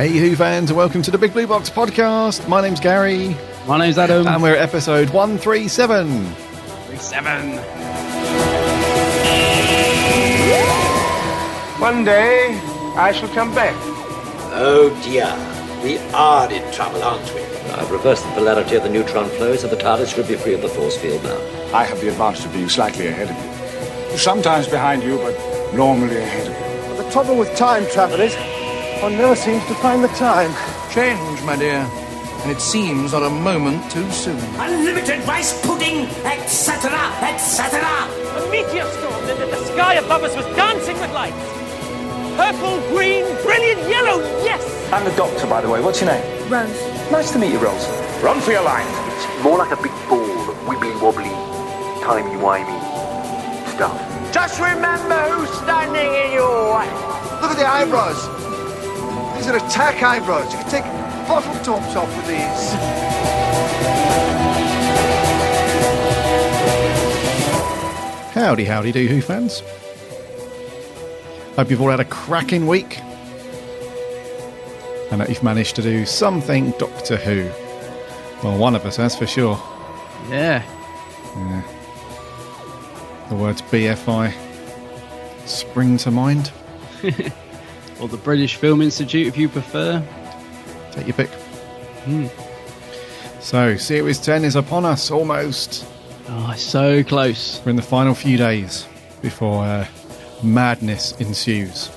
Hey Who fans, and welcome to the Big Blue Box podcast. My name's Gary. My name's Adam. And we're at episode 137. 137. One day, I shall come back. Oh dear, we are in trouble, aren't we? I've reversed the polarity of the neutron flow, so the TARDIS should be free of the force field now. I have the advantage of being slightly ahead of you. Sometimes behind you, but normally ahead of you. But the trouble with time travel is, one never seems to find the time. Change, my dear. And it seems not a moment too soon. Unlimited rice pudding, etc., etc. A meteor storm, and the sky above us was dancing with light. Purple, green, brilliant yellow, yes! I'm the doctor, by the way. What's your name? Rose. Nice to meet you, Rose. Run for your life. It's more like a big ball of wibbly-wobbly, timey-wimey stuff. Just remember who's standing in your way. Look at the eyebrows. These are attack eyebrows. You can take bottle tops off with these. Howdy, howdy do, Who fans. Hope you've all had a cracking week. And that you've managed to do something Doctor Who. Well, one of us has for sure. Yeah. The words BFI spring to mind. Or the British Film Institute, if you prefer. Take your pick. So, Series 10 is upon us, almost. Oh, so close. We're in the final few days before madness ensues.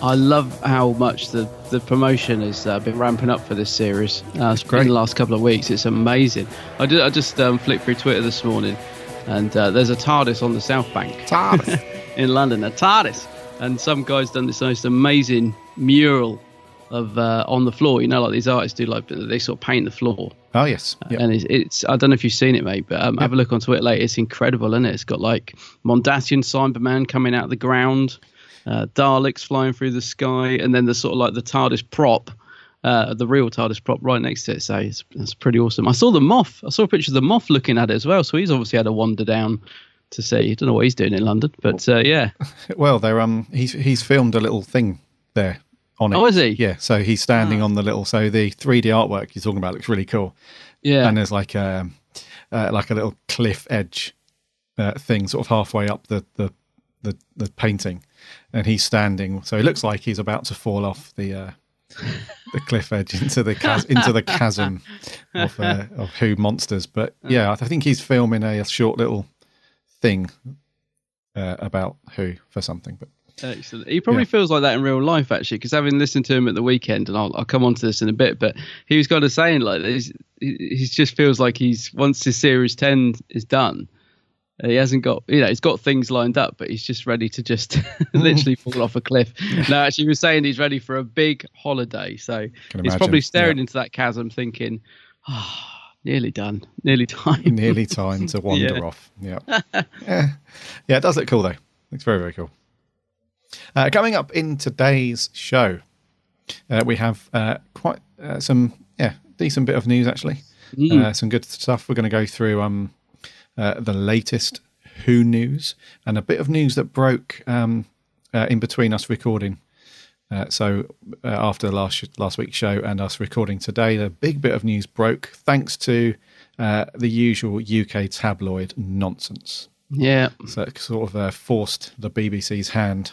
I love how much the promotion has been ramping up for this series. It's great. In the last couple of weeks. It's amazing. I just flicked through Twitter this morning, and there's a TARDIS on the South Bank. TARDIS. In London, a TARDIS. And some guy's done this most amazing mural of on the floor. You know, like these artists do, like they sort of paint the floor. Oh yes, yep. And it's I don't know if you've seen it, mate, but have a look on Twitter later. It's incredible, isn't it? It's got like Mondasian Cyberman coming out of the ground, Daleks flying through the sky, and then the sort of like the TARDIS prop, the real TARDIS prop right next to it. So it's pretty awesome. I saw the Moth. I saw a picture of the Moth looking at it as well. So he's obviously had a wander down to see. I don't know what he's doing in London, but yeah. Well, they're he's filmed a little thing there on it. Oh, is he? Yeah. So he's standing on the little. So the 3D artwork you're talking about looks really cool. Yeah. And there's like a little cliff edge thing, sort of halfway up the painting, and he's standing. So it looks like he's about to fall off the cliff edge into the chasm of Who monsters. But yeah, I think he's filming a short little thing about Who for something. But excellent. He probably feels like that in real life, actually, because having listened to him at the weekend, and I'll come on to this in a bit, but he was kind of saying like he just feels like once his series 10 is done, he hasn't got, he's got things lined up, but he's just ready to just literally fall off a cliff. No, actually, he was saying he's ready for a big holiday, so he's probably staring into that chasm, thinking, nearly done. Nearly time. Nearly time to wander off. Yeah. Yeah, it does look cool, though. Looks very, very cool. Coming up in today's show, we have quite some decent bit of news, actually. Some good stuff. We're going to go through the latest Who news and a bit of news that broke in between us recording. So after last week's show and us recording today, the big bit of news broke thanks to the usual UK tabloid nonsense. Yeah. So it sort of forced the BBC's hand,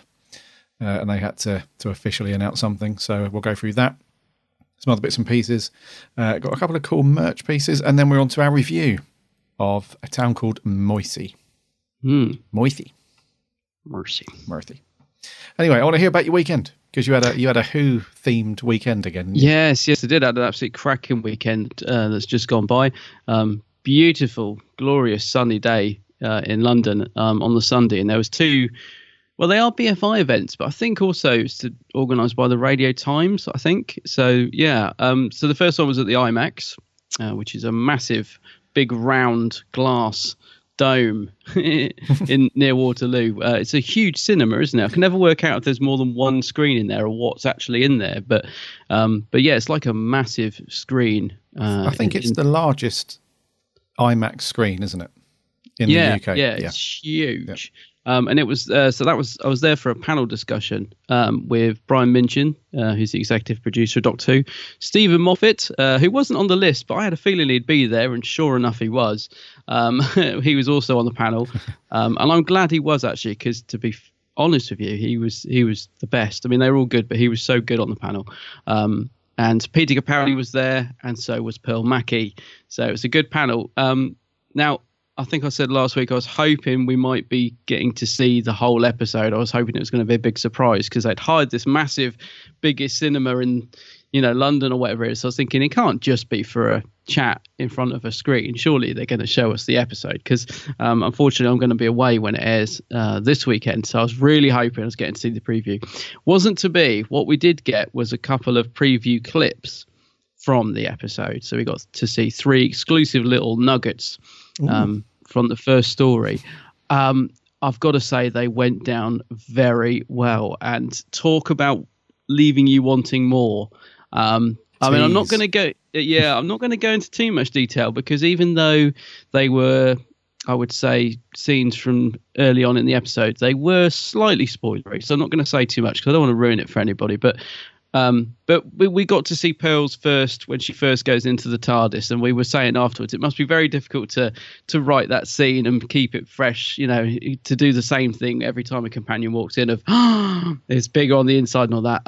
and they had to officially announce something. So we'll go through that. Some other bits and pieces. Got a couple of cool merch pieces, and then we're on to our review of a town called Moissy. Moissy. Mercy. Anyway, I want to hear about your weekend, because you had a Who themed weekend again. Yes, I did. I had an absolutely cracking weekend that's just gone by. Beautiful, glorious sunny day in London on the Sunday, and there was two. Well, they are BFI events, but I think also it's organised by the Radio Times, I think. So, yeah. So the first one was at the IMAX, which is a massive, big, round glass dome near Waterloo. It's a huge cinema, isn't it? I can never work out if there's more than one screen in there or what's actually in there. But yeah, it's like a massive screen. I think it's the largest IMAX screen, isn't it? In the UK. Yeah, it's huge. And it was I was there for a panel discussion with Brian Minchin, who's the executive producer of Doctor Who, Stephen Moffat, who wasn't on the list, but I had a feeling he'd be there, and sure enough, he was. He was also on the panel, and I'm glad he was, actually, because to be honest with you, he was the best. I mean, they were all good, but he was so good on the panel. And Peter Capaldi was there, and so was Pearl Mackie. So it was a good panel. Now, I think I said last week I was hoping we might be getting to see the whole episode. I was hoping it was going to be a big surprise because they'd hired this massive, biggest cinema in, London or whatever it is. So I was thinking it can't just be for a chat in front of a screen. Surely they're going to show us the episode because unfortunately I'm going to be away when it airs this weekend. So I was really hoping I was getting to see the preview. Wasn't to be. What we did get was a couple of preview clips from the episode. So we got to see 3 exclusive little nuggets from the first story. I've got to say they went down very well, and talk about leaving you wanting more. I mean, I'm not going to go. Yeah, I'm not going to go into too much detail because even though they were, I would say, scenes from early on in the episode, they were slightly spoilery. So I'm not going to say too much because I don't want to ruin it for anybody. But we got to see Pearl's first when she first goes into the TARDIS, and we were saying afterwards it must be very difficult to write that scene and keep it fresh, to do the same thing every time a companion walks in of it's bigger on the inside and all that.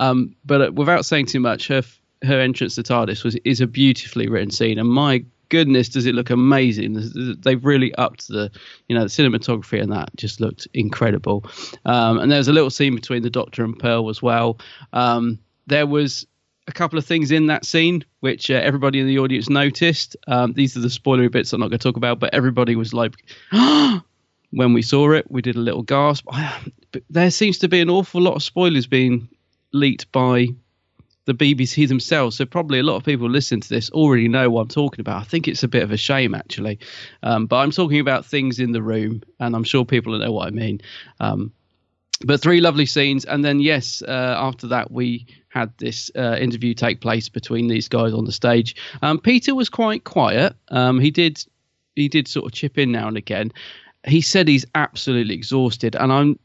But without saying too much, her entrance to TARDIS is a beautifully written scene, and my goodness, does it look amazing. They've really upped the cinematography, and that just looked incredible. And there's a little scene between the Doctor and Pearl as well. There was a couple of things in that scene which everybody in the audience noticed. These are the spoilery bits I'm not going to talk about, but everybody was like, when we saw it, we did a little gasp. But there seems to be an awful lot of spoilers being leaked by the BBC themselves. So probably a lot of people listening to this already know what I'm talking about. I think it's a bit of a shame, actually. But I'm talking about things in the room, and I'm sure people will know what I mean. But 3 lovely scenes. And then, yes, after that, we had this interview take place between these guys on the stage. Peter was quite quiet. He did sort of chip in now and again. He said he's absolutely exhausted, and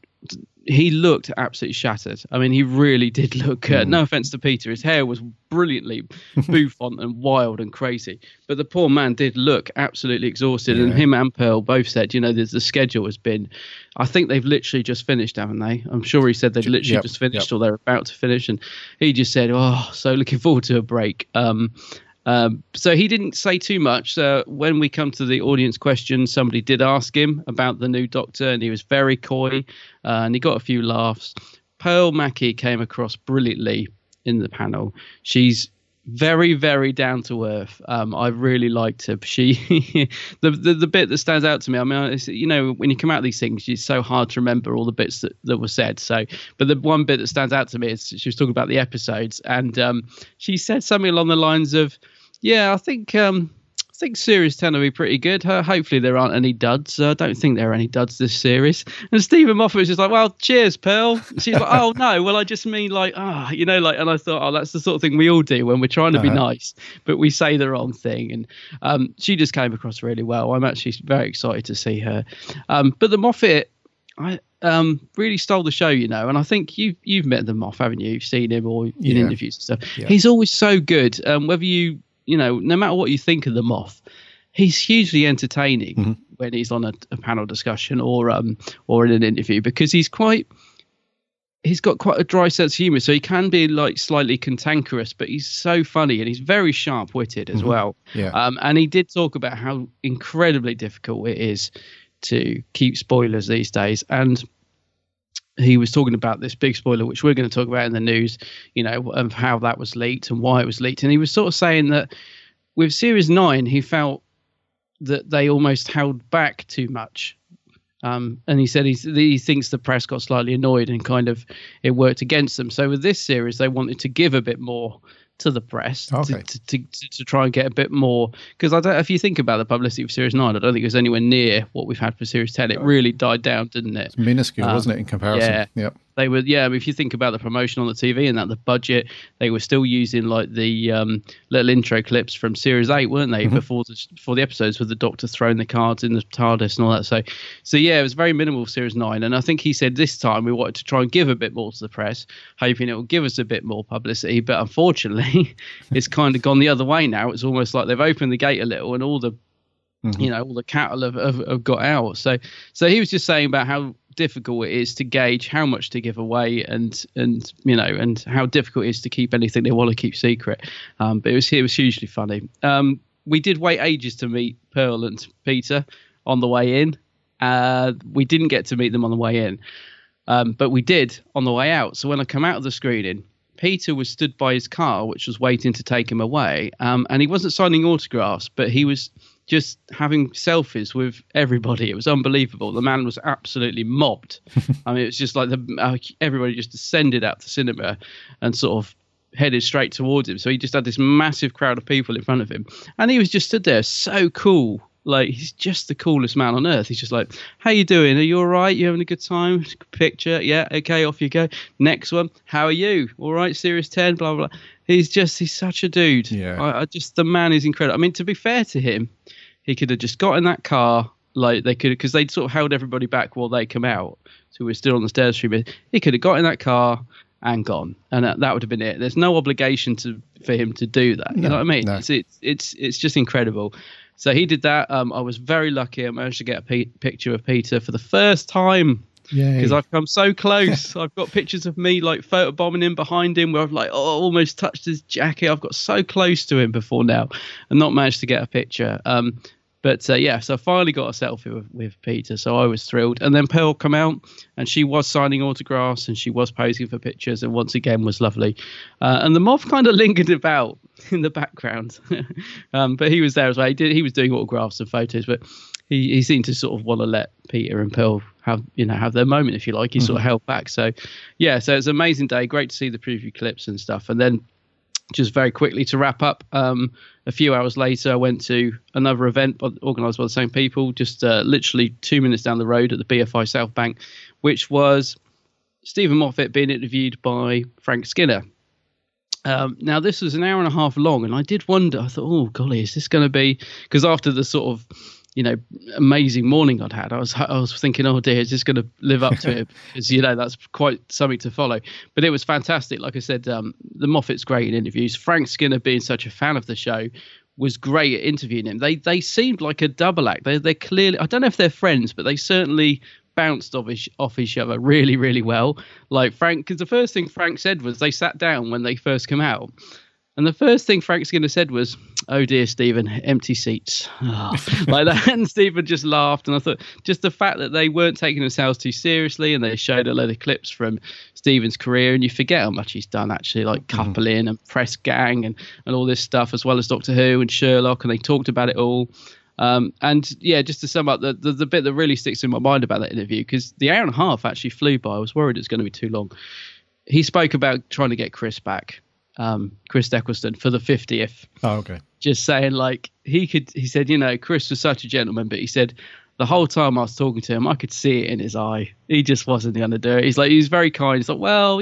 he looked absolutely shattered. I mean, he really did look, no offense to Peter, his hair was brilliantly bouffant and wild and crazy. But the poor man did look absolutely exhausted. Yeah. And him and Pearl both said, the schedule has been, I think they've literally just finished, haven't they? I'm sure he said they've literally just finished or they're about to finish. And he just said, so looking forward to a break. So he didn't say too much. When we come to the audience questions, somebody did ask him about the new Doctor, and he was very coy, and he got a few laughs. Pearl Mackie came across brilliantly in the panel. She's very, very down to earth. I really liked her. She, the bit that stands out to me, I mean, it's, when you come out of these things, it's so hard to remember all the bits that were said. So, but the one bit that stands out to me is she was talking about the episodes, and she said something along the lines of, I think Series 10 will be pretty good. Hopefully there aren't any duds. I don't think there are any duds this series. And Stephen Moffat was just like, well, cheers, Pearl. She's like, oh, no, well, I just mean and I thought, that's the sort of thing we all do when we're trying to be nice, but we say the wrong thing. And she just came across really well. I'm actually very excited to see her. But the Moffat, really stole the show, and I think you've met the Moff, haven't you? You've seen him or in interviews and stuff. Yeah. He's always so good. Whether no matter what you think of the Moff, he's hugely entertaining when he's on a panel discussion or in an interview, because he's got quite a dry sense of humor. So he can be like slightly cantankerous, but he's so funny, and he's very sharp witted as well. Yeah. And he did talk about how incredibly difficult it is to keep spoilers these days. And he was talking about this big spoiler, which we're going to talk about in the news, of how that was leaked and why it was leaked. And he was sort of saying that with Series 9, he felt that they almost held back too much. And he said he thinks the press got slightly annoyed and kind of it worked against them. So with this series, they wanted to give a bit more to the press to try and get a bit more, because if you think about the publicity of Series 9, I don't think it was anywhere near what we've had for Series 10. It really died down, didn't it? It's minuscule, wasn't it, in comparison? Yeah. They were, yeah. I mean, if you think about the promotion on the TV and that the budget, they were still using like the little intro clips from Series 8, weren't they? Before the episodes with the Doctor throwing the cards in the TARDIS and all that. So yeah, it was very minimal Series 9. And I think he said this time we wanted to try and give a bit more to the press, hoping it will give us a bit more publicity. But unfortunately, it's kind of gone the other way now. It's almost like they've opened the gate a little, and all the all the cattle have got out. So he was just saying about how difficult it is to gauge how much to give away, and how difficult it is to keep anything they want to keep secret. But it was hugely funny. We did wait ages to meet Pearl and Peter on the way in. We didn't get to meet them on the way in, but we did on the way out. So when I come out of the screening, Peter was stood by his car, which was waiting to take him away, and he wasn't signing autographs, but he was just having selfies with everybody. It was unbelievable. The man was absolutely mobbed. I mean, it was just like everybody just descended out the cinema and sort of headed straight towards him. So he just had this massive crowd of people in front of him, and he was just stood there, so cool. Like, he's just the coolest man on earth. He's just like, how you doing? Are you all right? You having a good time? Picture? Yeah, okay, off you go. Next one. How are you? All right, Series 10, blah, blah, blah. He's such a dude. Yeah. The man is incredible. I mean, to be fair to him, he could have just got in that car, like they could, because they'd sort of held everybody back while they come out. So we're still on the stairs stream. He could have got in that car and gone, and that would have been it. There's no obligation for him to do that. You know what I mean? No. It's just incredible. So he did that. I was very lucky. I managed to get a picture of Peter for the first time, because I've come so close. I've got pictures of me like photobombing him behind him, where I've almost touched his jacket. I've got so close to him before now, and not managed to get a picture. So I finally got a selfie with Peter, so I was thrilled. And then Pearl come out, and she was signing autographs, and she was posing for pictures, and once again was lovely. And the moth kind of lingered about in the background, but he was there as well. He was doing autographs and photos, but he seemed to sort of want to let Peter and Pearl have their moment, if you like. He sort of held back. So it's an amazing day. Great to see the preview clips and stuff. And then, just very quickly to wrap up, a few hours later, I went to another event organised by the same people, just literally 2 minutes down the road at the BFI South Bank, which was Stephen Moffat being interviewed by Frank Skinner. Now, this was an hour and a half long, and I did wonder, I thought, oh, golly, is this going to be... Because after the sort of, amazing morning I'd had, I was thinking, oh dear, is this going to live up to it? Because, that's quite something to follow. But it was fantastic. Like I said, the Moffat's great in interviews. Frank Skinner, being such a fan of the show, was great at interviewing him. They seemed like a double act. They're clearly... I don't know if they're friends, but they certainly bounced off each other really, really well. Like Frank, because the first thing Frank said was they sat down when they first come out. And the first thing Frank Skinner said was, oh dear, Stephen, empty seats. Oh, like that. And Stephen just laughed. And I thought just the fact that they weren't taking themselves too seriously, and they showed a load of clips from Stephen's career, and you forget how much he's done actually, like Coupling and Press Gang and all this stuff, as well as Doctor Who and Sherlock. And they talked about it all. Just to sum up, the bit that really sticks in my mind about that interview, because the hour and a half actually flew by. I was worried it was going to be too long. He spoke about trying to get Chris back. Chris Eccleston for the 50th. Oh, okay. Just saying, like, he said, Chris was such a gentleman, but he said the whole time I was talking to him, I could see it in his eye. He just wasn't going to do it. He was very kind. He's like, well,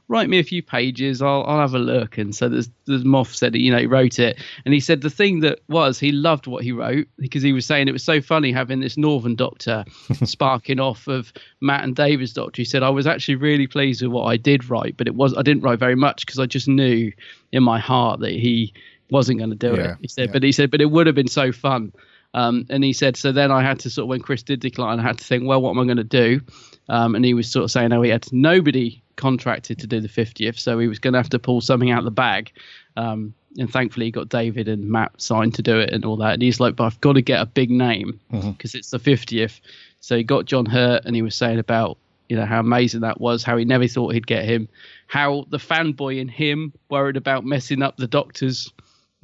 write me a few pages. I'll have a look. And so there's Moff said, he wrote it. And he said the thing that was, he loved what he wrote, because he was saying it was so funny having this Northern Doctor sparking off of Matt and David's Doctor. He said, I was actually really pleased with what I did write, but I didn't write very much because I just knew in my heart that he wasn't going to do it. He said, but it would have been so fun. And he said, so then I had to sort of, when Chris did decline, I had to think, well, what am I going to do? And he was sort of saying, he had nobody contracted to do the 50th, so he was going to have to pull something out of the bag. And thankfully he got David and Matt signed to do it and all that. And he's like, but I've got to get a big name because it's the 50th. So he got John Hurt, and he was saying about, how amazing that was, how he never thought he'd get him, how the fanboy in him worried about messing up the Doctor's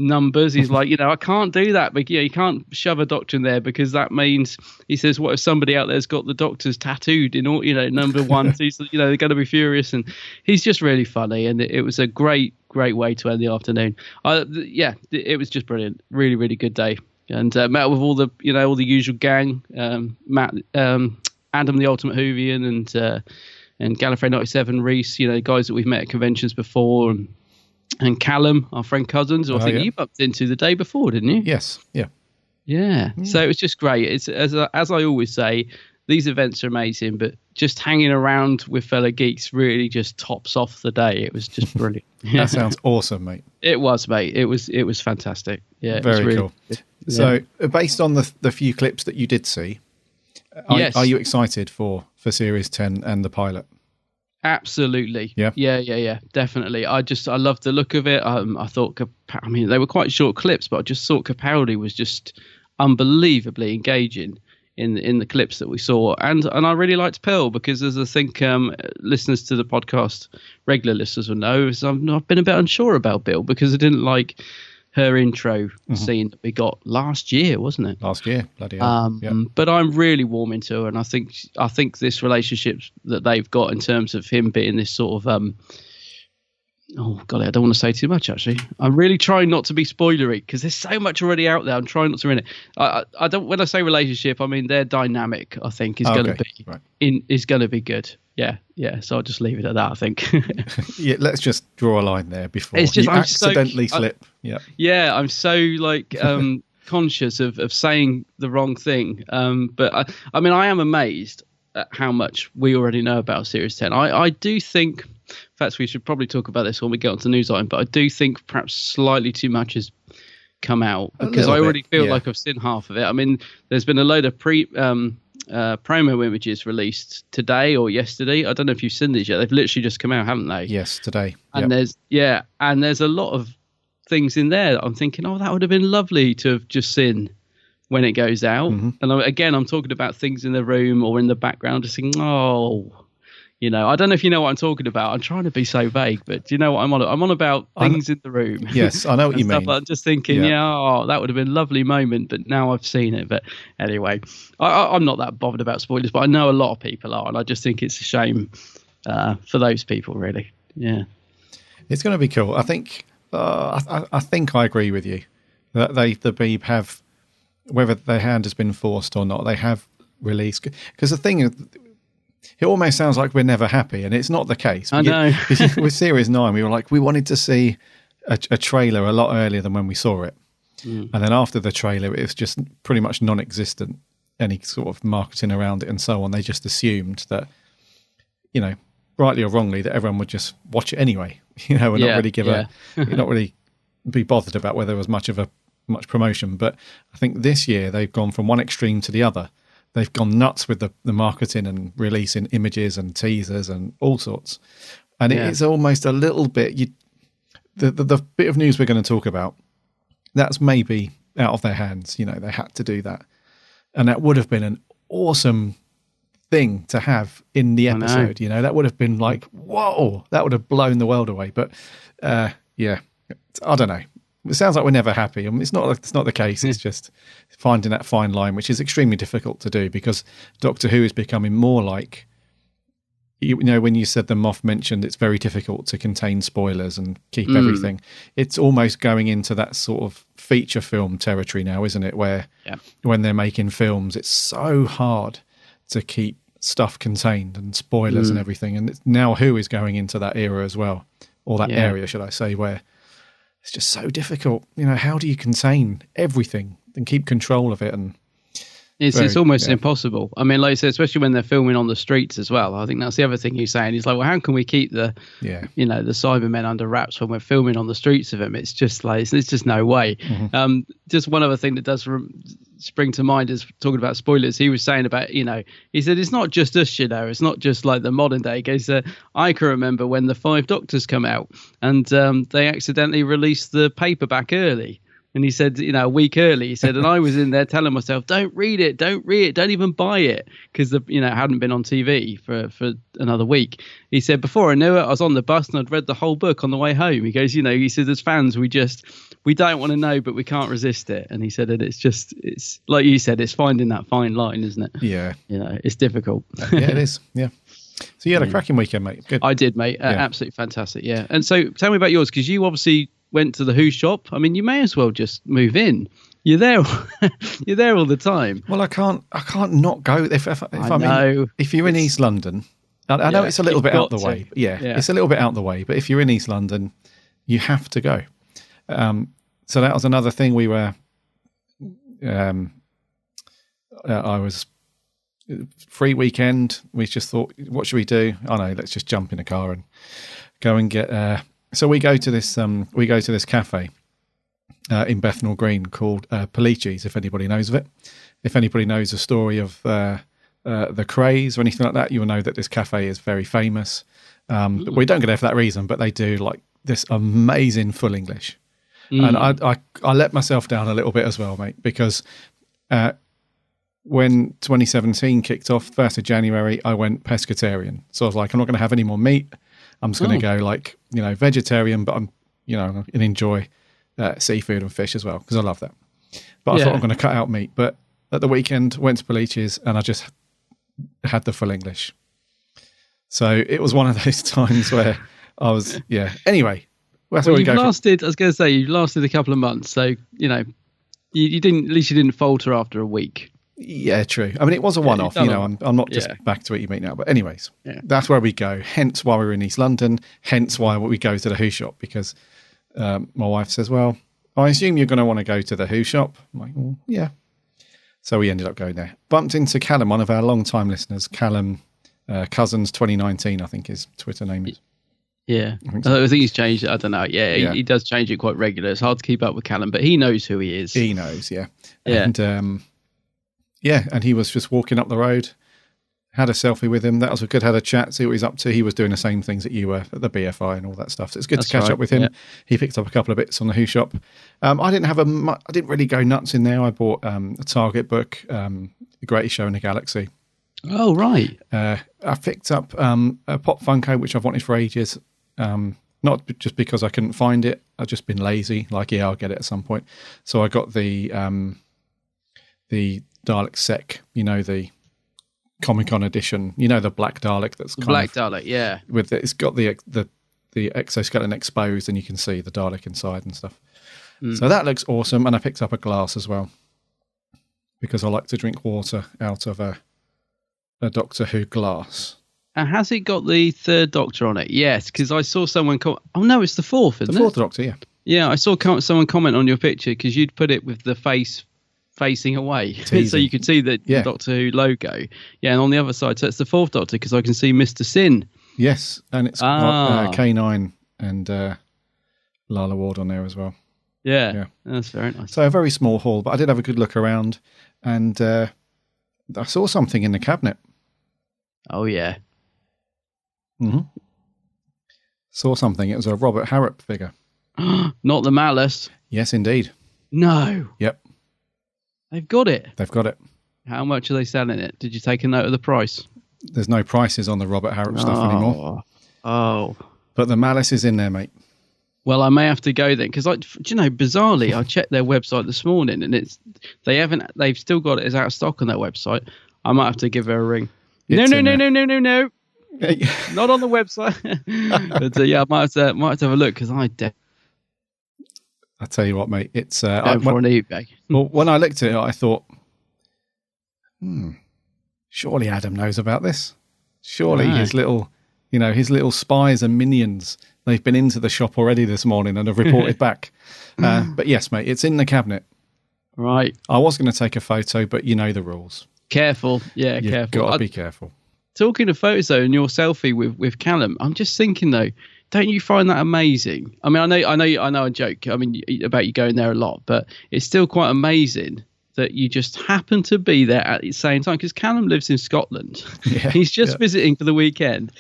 numbers. He's like, I can't do that, but you can't shove a Doctor in there, because that means, he says, what if somebody out there's got the Doctors tattooed in all, number one? So they're going to be furious. And he's just really funny, and it was a great way to end the afternoon. It was just brilliant. Really, really good day. And met with all the all the usual gang. Matt, Adam the Ultimate Whovian, and and Gallifrey 97, Reese, guys that we've met at conventions before, and Callum, our friend Cousins, who I think you bumped into the day before, didn't you? Yes, yeah. Yeah, so it was just great. It's as I always say, these events are amazing, but just hanging around with fellow geeks really just tops off the day. It was just brilliant. That sounds awesome, mate. It was, mate. It was fantastic. Yeah, very really cool. Good. So, based on the few clips that you did see, are you excited for Series 10 and the pilot? Absolutely. Yeah, definitely. I loved the look of it. I thought, they were quite short clips, but I just thought Capaldi was just unbelievably engaging in the clips that we saw, and I really liked Pearl because, as I think listeners to the podcast, regular listeners will know, I've been a bit unsure about Bill because I didn't like her intro scene that we got last year, wasn't it? Last year, bloody hell. But I'm really warm into her, and I think this relationship that they've got in terms of him being this sort of oh golly, I don't want to say too much. Actually, I'm really trying not to be spoilery because there's so much already out there. I'm trying not to ruin it. I don't. When I say relationship, I mean their dynamic. I think is going to be is going to be good. Yeah. So I'll just leave it at that. I think. Yeah, let's just draw a line there before you accidentally slip. Yeah, I'm so conscious of saying the wrong thing. But I mean, I am amazed at how much we already know about Series 10. I do think. In fact, we should probably talk about this when we get onto the news item, but I do think perhaps slightly too much has come out because I already feel like I've seen half of it. I mean, there's been a load of promo images released today or yesterday. I don't know if you've seen these yet. They've literally just come out, haven't they? Yes, today. And there's a lot of things in there that I'm thinking, that would have been lovely to have just seen when it goes out. And I'm talking about things in the room or in the background, just thinking, I don't know if you know what I'm talking about. I'm trying to be so vague, but do you know what I'm on? I'm on about things in the room. Yes, I know what you mean. I'm just thinking, that would have been a lovely moment, but now I've seen it. But anyway, I'm not that bothered about spoilers, but I know a lot of people are, and I just think it's a shame for those people, really. Yeah, it's going to be cool. I think I agree with you that the Beeb have, whether their hand has been forced or not, they have released, because the thing is, it almost sounds like we're never happy, and it's not the case. I know. With Series 9, we were like, we wanted to see a trailer a lot earlier than when we saw it. And then after the trailer, it was just pretty much non-existent, any sort of marketing around it and so on. They just assumed that, rightly or wrongly, that everyone would just watch it anyway, and not really not really be bothered about whether there was much promotion. But I think this year they've gone from one extreme to the other. They've gone nuts with the marketing and releasing images and teasers and all sorts. And it's almost a little bit, the bit of news we're going to talk about, that's maybe out of their hands. They had to do that. And that would have been an awesome thing to have in the episode. That would have been like, whoa, that would have blown the world away. But I don't know. It sounds like we're never happy. I mean, it's not the case. It's just finding that fine line, which is extremely difficult to do because Doctor Who is becoming more like, when you said the Moff mentioned it's very difficult to contain spoilers and keep everything. It's almost going into that sort of feature film territory now, isn't it? Where when they're making films, it's so hard to keep stuff contained and spoilers and everything. And it's now Who is going into that era as well, or that area, should I say, where it's just so difficult. How do you contain everything and keep control of it? And it's almost impossible. I mean, like I said, especially when they're filming on the streets as well. I think that's the other thing he's saying. He's like, well, how can we keep the Cybermen under wraps when we're filming on the streets of them? It's just like, it's just no way. Just one other thing that does spring to mind is talking about spoilers. He was saying about, he said, it's not just us, it's not just like the modern day. He said, I can remember when the 5 Doctors come out and they accidentally released the paperback early. And he said, a week early, he said, and I was in there telling myself, don't read it, don't even buy it. Because, it hadn't been on TV for another week. He said, before I knew it, I was on the bus and I'd read the whole book on the way home. He goes, he said, as fans, we don't want to know, but we can't resist it. And he said that it's like you said, it's finding that fine line, isn't it? Yeah. It's difficult. Yeah, it is. Yeah. So you had a cracking weekend, mate. Good. I did, mate. Absolutely fantastic. Yeah. And so tell me about yours, because you obviously went to the Who shop. I mean, you may as well just move in. You're there. You're there all the time. Well, I can't not go. If you're in East London I know it's a little bit out the way. Yeah, it's a little bit out the way. But if you're in East London, you have to go. So that was another thing we were. I was free weekend. We just thought, what should we do? Oh no, let's just jump in a car and go and get. So we go to this. We go to this cafe in Bethnal Green called Polici's. If anybody knows of it, if anybody knows the story of the craze or anything like that, you will know that this cafe is very famous. We don't go there for that reason, but they do like this amazing full English. And I let myself down a little bit as well, mate, because when 2017 kicked off, 1st of January, I went pescatarian. So I was like, I'm not going to have any more meat. I'm just going to go like, vegetarian, but I'm, and enjoy seafood and fish as well, because I love that. But I thought I'm going to cut out meat. But at the weekend, went to Polici's and I just had the full English. So it was one of those times where I was, Anyway. That's well, I was going to say, you lasted a couple of months. So, you didn't, at least you didn't falter after a week. Yeah, true. I mean, it was a one-off, I'm not just back to eat meat now. But anyways, that's where we go. Hence why we're in East London. Hence why we go to the Who shop, because my wife says, well, I assume you're going to want to go to the Who shop. I'm like, well, yeah. So we ended up going there. Bumped into Callum, one of our long-time listeners, Callum Cousins 2019, I think his Twitter name is. Yeah, I think he's changed it. I don't know. Yeah, he does change it quite regular. It's hard to keep up with Callum, but he knows who he is. He knows, yeah. And and he was just walking up the road, had a selfie with him. That was good. Had a chat, see what he's up to. He was doing the same things that you were at the BFI and all that stuff. So it's good to catch up with him. Yeah. He picked up a couple of bits on the Who shop. I didn't really go nuts in there. I bought a Target book, The Greatest Show in the Galaxy. Oh, right. I picked up a Pop Funko, which I've wanted for ages. Not just because I couldn't find it. I've just been lazy. Like, I'll get it at some point. So I got the Dalek Sec, the Comic-Con edition. The black Dalek that's Dalek, yeah. With it's got the exoskeleton exposed, and you can see the Dalek inside and stuff. So that looks awesome. And I picked up a glass as well, because I like to drink water out of a Doctor Who glass. Has it got the third Doctor on it? Yes, because I saw someone comment. Oh, no, it's the fourth, isn't it? The fourth Doctor, yeah. Yeah, I saw someone comment on your picture because you'd put it with the face facing away. So you could see the Doctor Who logo. Yeah, and on the other side, so it's the fourth Doctor because I can see Mr. Sin. Yes, and it's got K9 and Lala Ward on there as well. Yeah, that's very nice. So a very small haul, but I did have a good look around, and I saw something in the cabinet. Oh, yeah. Mm-hmm. Saw something. It was a Robert Harrop figure. Not the Malice. Yes, indeed. No. Yep. They've got it. They've got it. How much are they selling it? Did you take a note of the price? There's no prices on the Robert Harrop stuff anymore. Oh. But the Malice is in there, mate. Well, I may have to go then because, bizarrely, I checked their website this morning and they've still got it as out of stock on their website. I might have to give her a ring. No. Not on the website. But I might have to have a look because I tell you what, mate. It's for an eBay. Well, when I looked at it, I thought, surely Adam knows about this. Surely his little spies and minions, they've been into the shop already this morning and have reported back. But yes, mate, it's in the cabinet. Right. I was going to take a photo, but you know the rules. Careful. Yeah, You've careful. Got to be careful. Talking of photos, though, and your selfie with Callum, I'm just thinking, though, don't you find that amazing? I mean, I know I joke. I mean, about you going there a lot, but it's still quite amazing that you just happen to be there at the same time because Callum lives in Scotland. Yeah, he's just visiting for the weekend,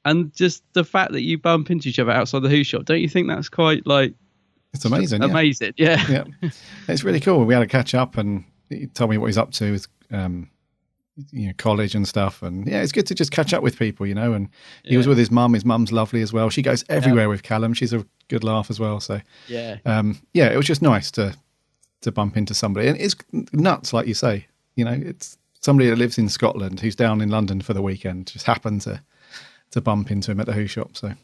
and just the fact that you bump into each other outside the Who shop, don't you think that's quite like? It's amazing. Amazing, yeah. It's really cool. We had a catch up, and he told me what he's up to with college and stuff, and it's good to just catch up with people, and he was with his mum. His mum's lovely as well. She goes everywhere with Callum. She's a good laugh as well. So it was just nice to bump into somebody, and it's nuts, like you say. It's somebody that lives in Scotland who's down in London for the weekend. Just happened to bump into him at the Who shop. So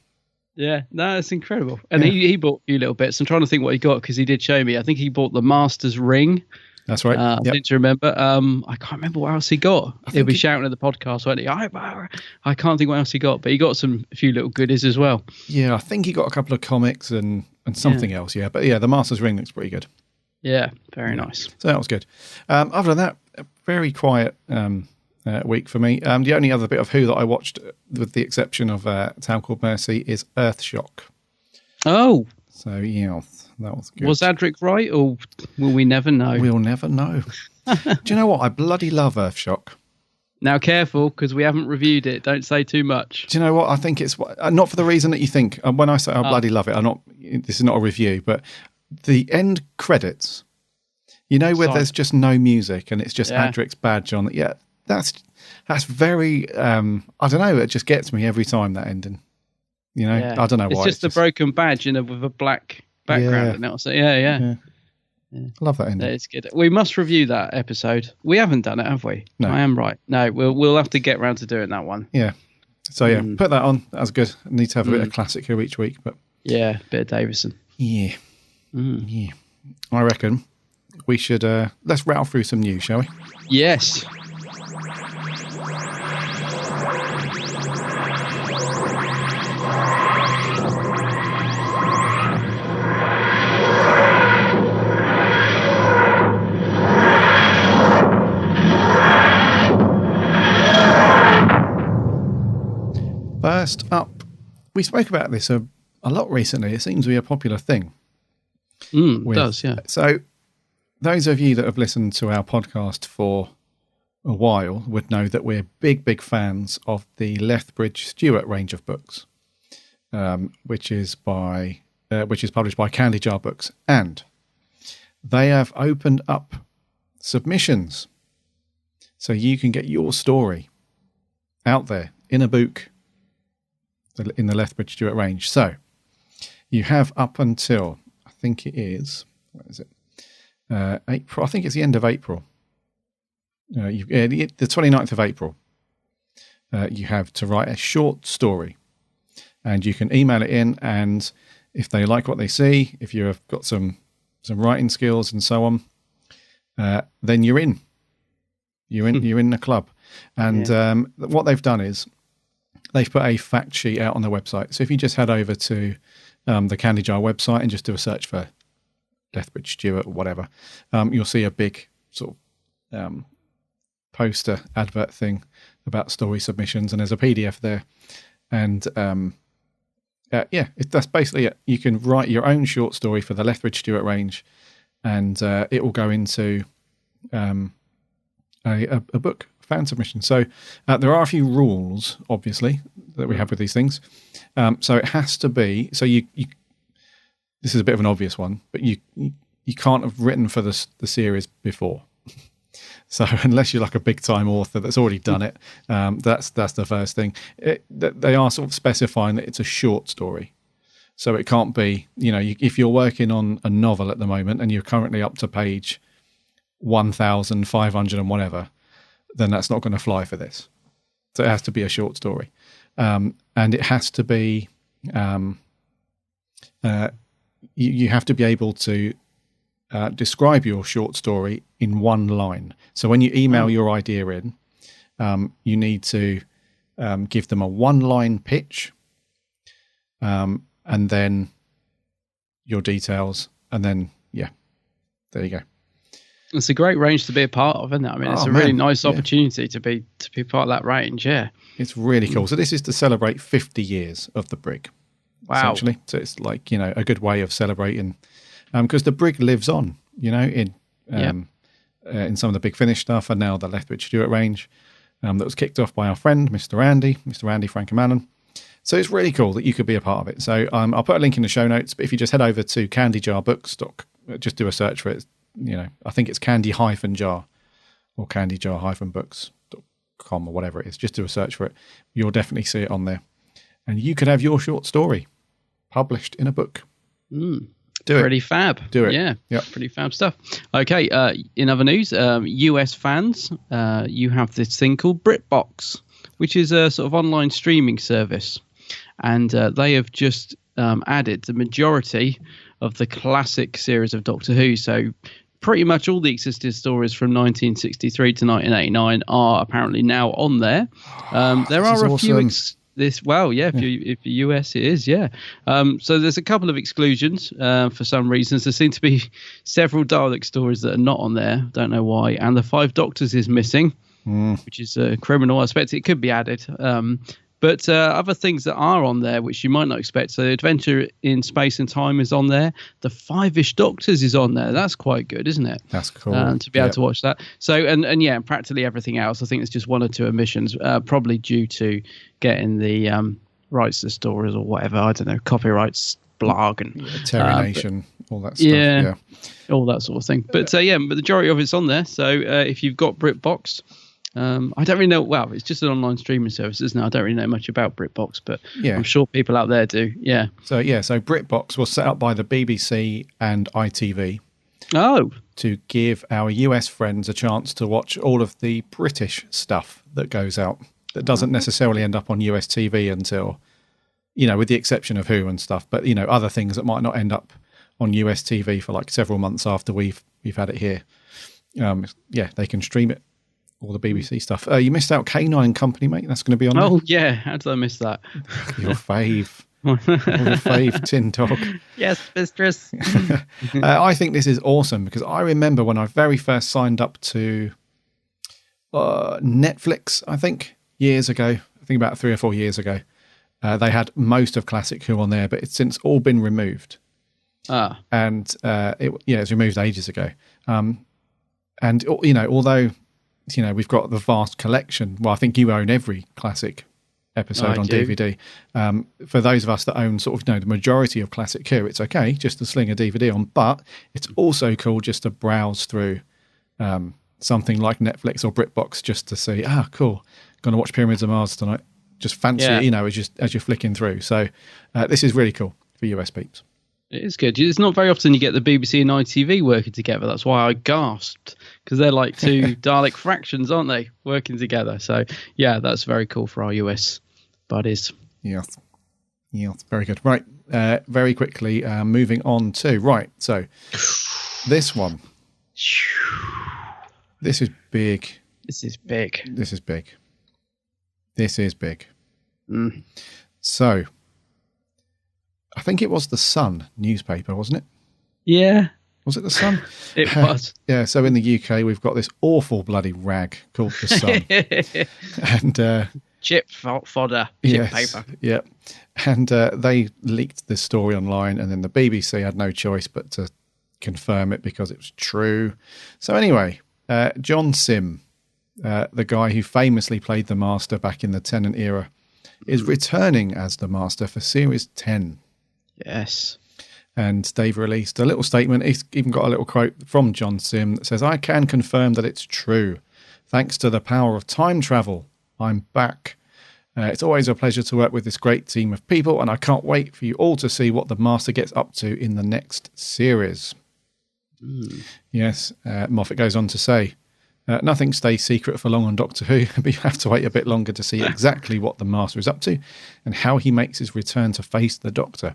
it's incredible. And he bought a few little bits. I'm trying to think what he got because he did show me. I think he bought the Master's ring. That's right. I seem to remember. I can't remember what else he got. He'll be shouting at the podcast, won't he? I can't think what else he got, but he got a few little goodies as well. Yeah, I think he got a couple of comics and something else. Yeah, but yeah, the Master's Ring looks pretty good. Yeah, very nice. So that was good. Other than that, a very quiet week for me. The only other bit of Who that I watched, with the exception of Town Called Mercy, is Earthshock. Oh. So, yeah, that was good. Was Adric right, or will we never know? We'll never know. Do you know what? I bloody love Earthshock. Now, careful, because we haven't reviewed it. Don't say too much. Do you know what? I think it's not for the reason that you think. When I say I bloody love it, this is not a review, but the end credits, where there's just no music and it's just Adric's badge on it. Yeah, that's very, I don't know, it just gets me every time, that ending. I don't know why. It's just a broken badge, with a black background. Yeah. So, yeah. I love that ending. It's good. We must review that episode. We haven't done it, have we? No. I am right. No, we'll have to get round to doing that one. Yeah. So put that on. That was good. I need to have a bit of classic here each week, but yeah, bit of Davison. Yeah. Yeah. I reckon we should let's rattle through some news, shall we? Yes. First up, we spoke about this a lot recently. It seems to be a popular thing. It does, yeah. So those of you that have listened to our podcast for a while would know that we're big fans of the Lethbridge Stewart range of books, which is published by Candy Jar Books, and they have opened up submissions, so you can get your story out there in a book in the Lethbridge Stewart range. So you have up until, I think it is, what is it? April. I think it's the end of April. The 29th of April. You have to write a short story, and you can email it in. And if they like what they see, if you have got some writing skills and so on, then you're in. You're in the club. And what they've done is they've put a fact sheet out on their website. So if you just head over to the Candy Jar website and just do a search for Lethbridge Stewart or whatever, you'll see a big sort of poster advert thing about story submissions, and there's a PDF there. And that's basically it. You can write your own short story for the Lethbridge Stewart range, and it will go into a book fan submission. So there are a few rules, obviously, that we have with these things. So it has to be, so you this is a bit of an obvious one, but you can't have written for the series before. So unless you're like a big time author that's already done it, that's the first thing. They are sort of specifying that it's a short story. So it can't be, if you're working on a novel at the moment and you're currently up to page 1,500 and whatever, then that's not going to fly for this. So it has to be a short story. And it has to be, you have to be able to describe your short story in one line. So when you email your idea in, you need to give them a one-line pitch, and then your details, and then, there you go. It's a great range to be a part of, isn't it? I mean, it's a really nice opportunity to be part of that range, yeah. It's really cool. So this is to celebrate 50 years of the Brig. Wow. Essentially. So it's like, a good way of celebrating, because the Brig lives on, in some of the Big Finish stuff, and now the Lethbridge Stewart range that was kicked off by our friend, Mr. Andy Frankomannen. So it's really cool that you could be a part of it. So I'll put a link in the show notes, but if you just head over to candyjarbooks, just do a search for it. I think it's candy-jar or candyjar-books.com or whatever it is. Just do a search for it. You'll definitely see it on there. And you could have your short story published in a book. Do it. Pretty fab. Do it. Yeah. Yep. Pretty fab stuff. Okay. In other news, US fans, you have this thing called BritBox, which is a sort of online streaming service. And they have just added the majority of the classic series of Doctor Who. So pretty much all the existing stories from 1963 to 1989 are apparently now on there. There are a few. If you're US, it is, yeah. So there's a couple of exclusions for some reasons. There seem to be several Dalek stories that are not on there. Don't know why. And the Five Doctors is missing, which is criminal. I expect it could be added. But other things that are on there, which you might not expect. So Adventure in Space and Time is on there. The Five-ish Doctors is on there. That's quite good, isn't it? That's cool. To be able to watch that. So, and practically everything else. I think it's just one or two omissions, probably due to getting the rights to stories or whatever. I don't know, copyrights, blog and Terry Nation, all that stuff. Yeah, all that sort of thing. But but the majority of it's on there. So if you've got BritBox, I don't really know. Well, it's just an online streaming service, isn't it? I don't really know much about BritBox, but I'm sure people out there do. Yeah. So BritBox was set up by the BBC and ITV. Oh. To give our US friends a chance to watch all of the British stuff that goes out that doesn't necessarily end up on US TV until, with the exception of Who and stuff, but other things that might not end up on US TV for like several months after we've had it here. They can stream it. All the BBC stuff. You missed out K9 and Company, mate. That's going to be on there. Oh, yeah. How did I miss that? Your fave. Your fave, Tin Dog. Yes, mistress. I think this is awesome because I remember when I very first signed up to Netflix, I think, years ago. I think about 3 or 4 years ago. They had most of Classic Who on there, but it's since all been removed. And it was removed ages ago. And, although... we've got the vast collection. Well, I think you own every classic episode on DVD. For those of us that own sort of, the majority of Classic Who, it's okay just to sling a DVD on, but it's also cool just to browse through something like Netflix or BritBox just to see, cool, going to watch Pyramids of Mars tonight. Just fancy it, as you're flicking through. So this is really cool for US peeps. It is good. It's not very often you get the BBC and ITV working together. That's why I gasped, because they're like two Dalek fractions, aren't they, working together? So, yeah, that's very cool for our US buddies. Yes, very good. Right, very quickly, moving on to, so this one. This is big. So... I think it was the Sun newspaper, wasn't it? Yeah. Was it the Sun? It was. So in the UK, we've got this awful bloody rag called the Sun. And chip fodder, chip paper. Yeah. And they leaked this story online, and then the BBC had no choice but to confirm it because it was true. So anyway, John Sim, the guy who famously played the Master back in the Tennant era, is returning as the Master for Series 10. Yes. And they've released a little statement. It's even got a little quote from John Sim that says, "I can confirm that it's true. Thanks to the power of time travel, I'm back. It's always a pleasure to work with this great team of people, and I can't wait for you all to see what the Master gets up to in the next series." Yes, Moffat goes on to say, "Nothing stays secret for long on Doctor Who, but you have to wait a bit longer to see exactly what the Master is up to and how he makes his return to face the Doctor.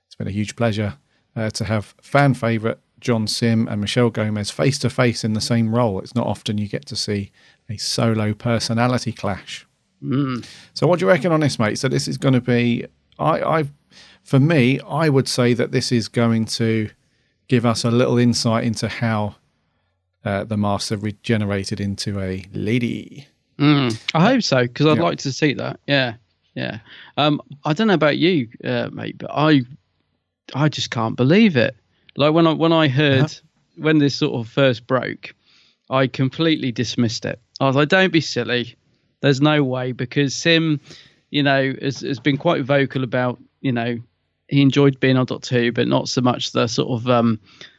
It's been a huge pleasure to have fan favourite John Sim and Michelle Gomez face to face in the same role. It's not often you get to see a solo personality clash." So what do you reckon on this, mate? So this is going to be, for me, I would say that this is going to give us a little insight into how the Master regenerated into a lady. I hope so, because I'd like to see that. Yeah. I don't know about you, mate, but I just can't believe it. Like when I heard when this sort of first broke, I completely dismissed it. I was like, "Don't be silly. There's no way," because Sim, has been quite vocal about, he enjoyed being on Doctor Who, but not so much the sort of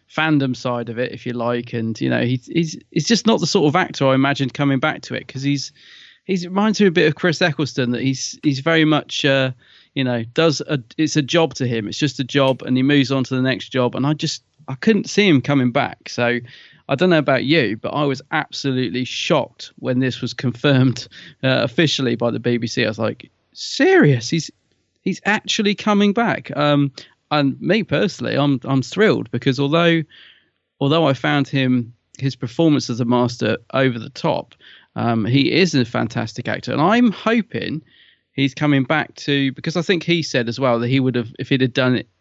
fandom side of it, if you like. And he's just not the sort of actor I imagined coming back to it, because he reminds me a bit of Chris Eccleston, that he's very much it's a job to him. It's just a job, and he moves on to the next job. And I couldn't see him coming back. So I don't know about you, but I was absolutely shocked when this was confirmed officially by the BBC. I was like, serious? He's actually coming back. And me personally, I'm thrilled, because although although I found his performance as a master over the top, he is a fantastic actor, and I'm hoping he's coming back to, because I think he said as well that he would have, if he'd have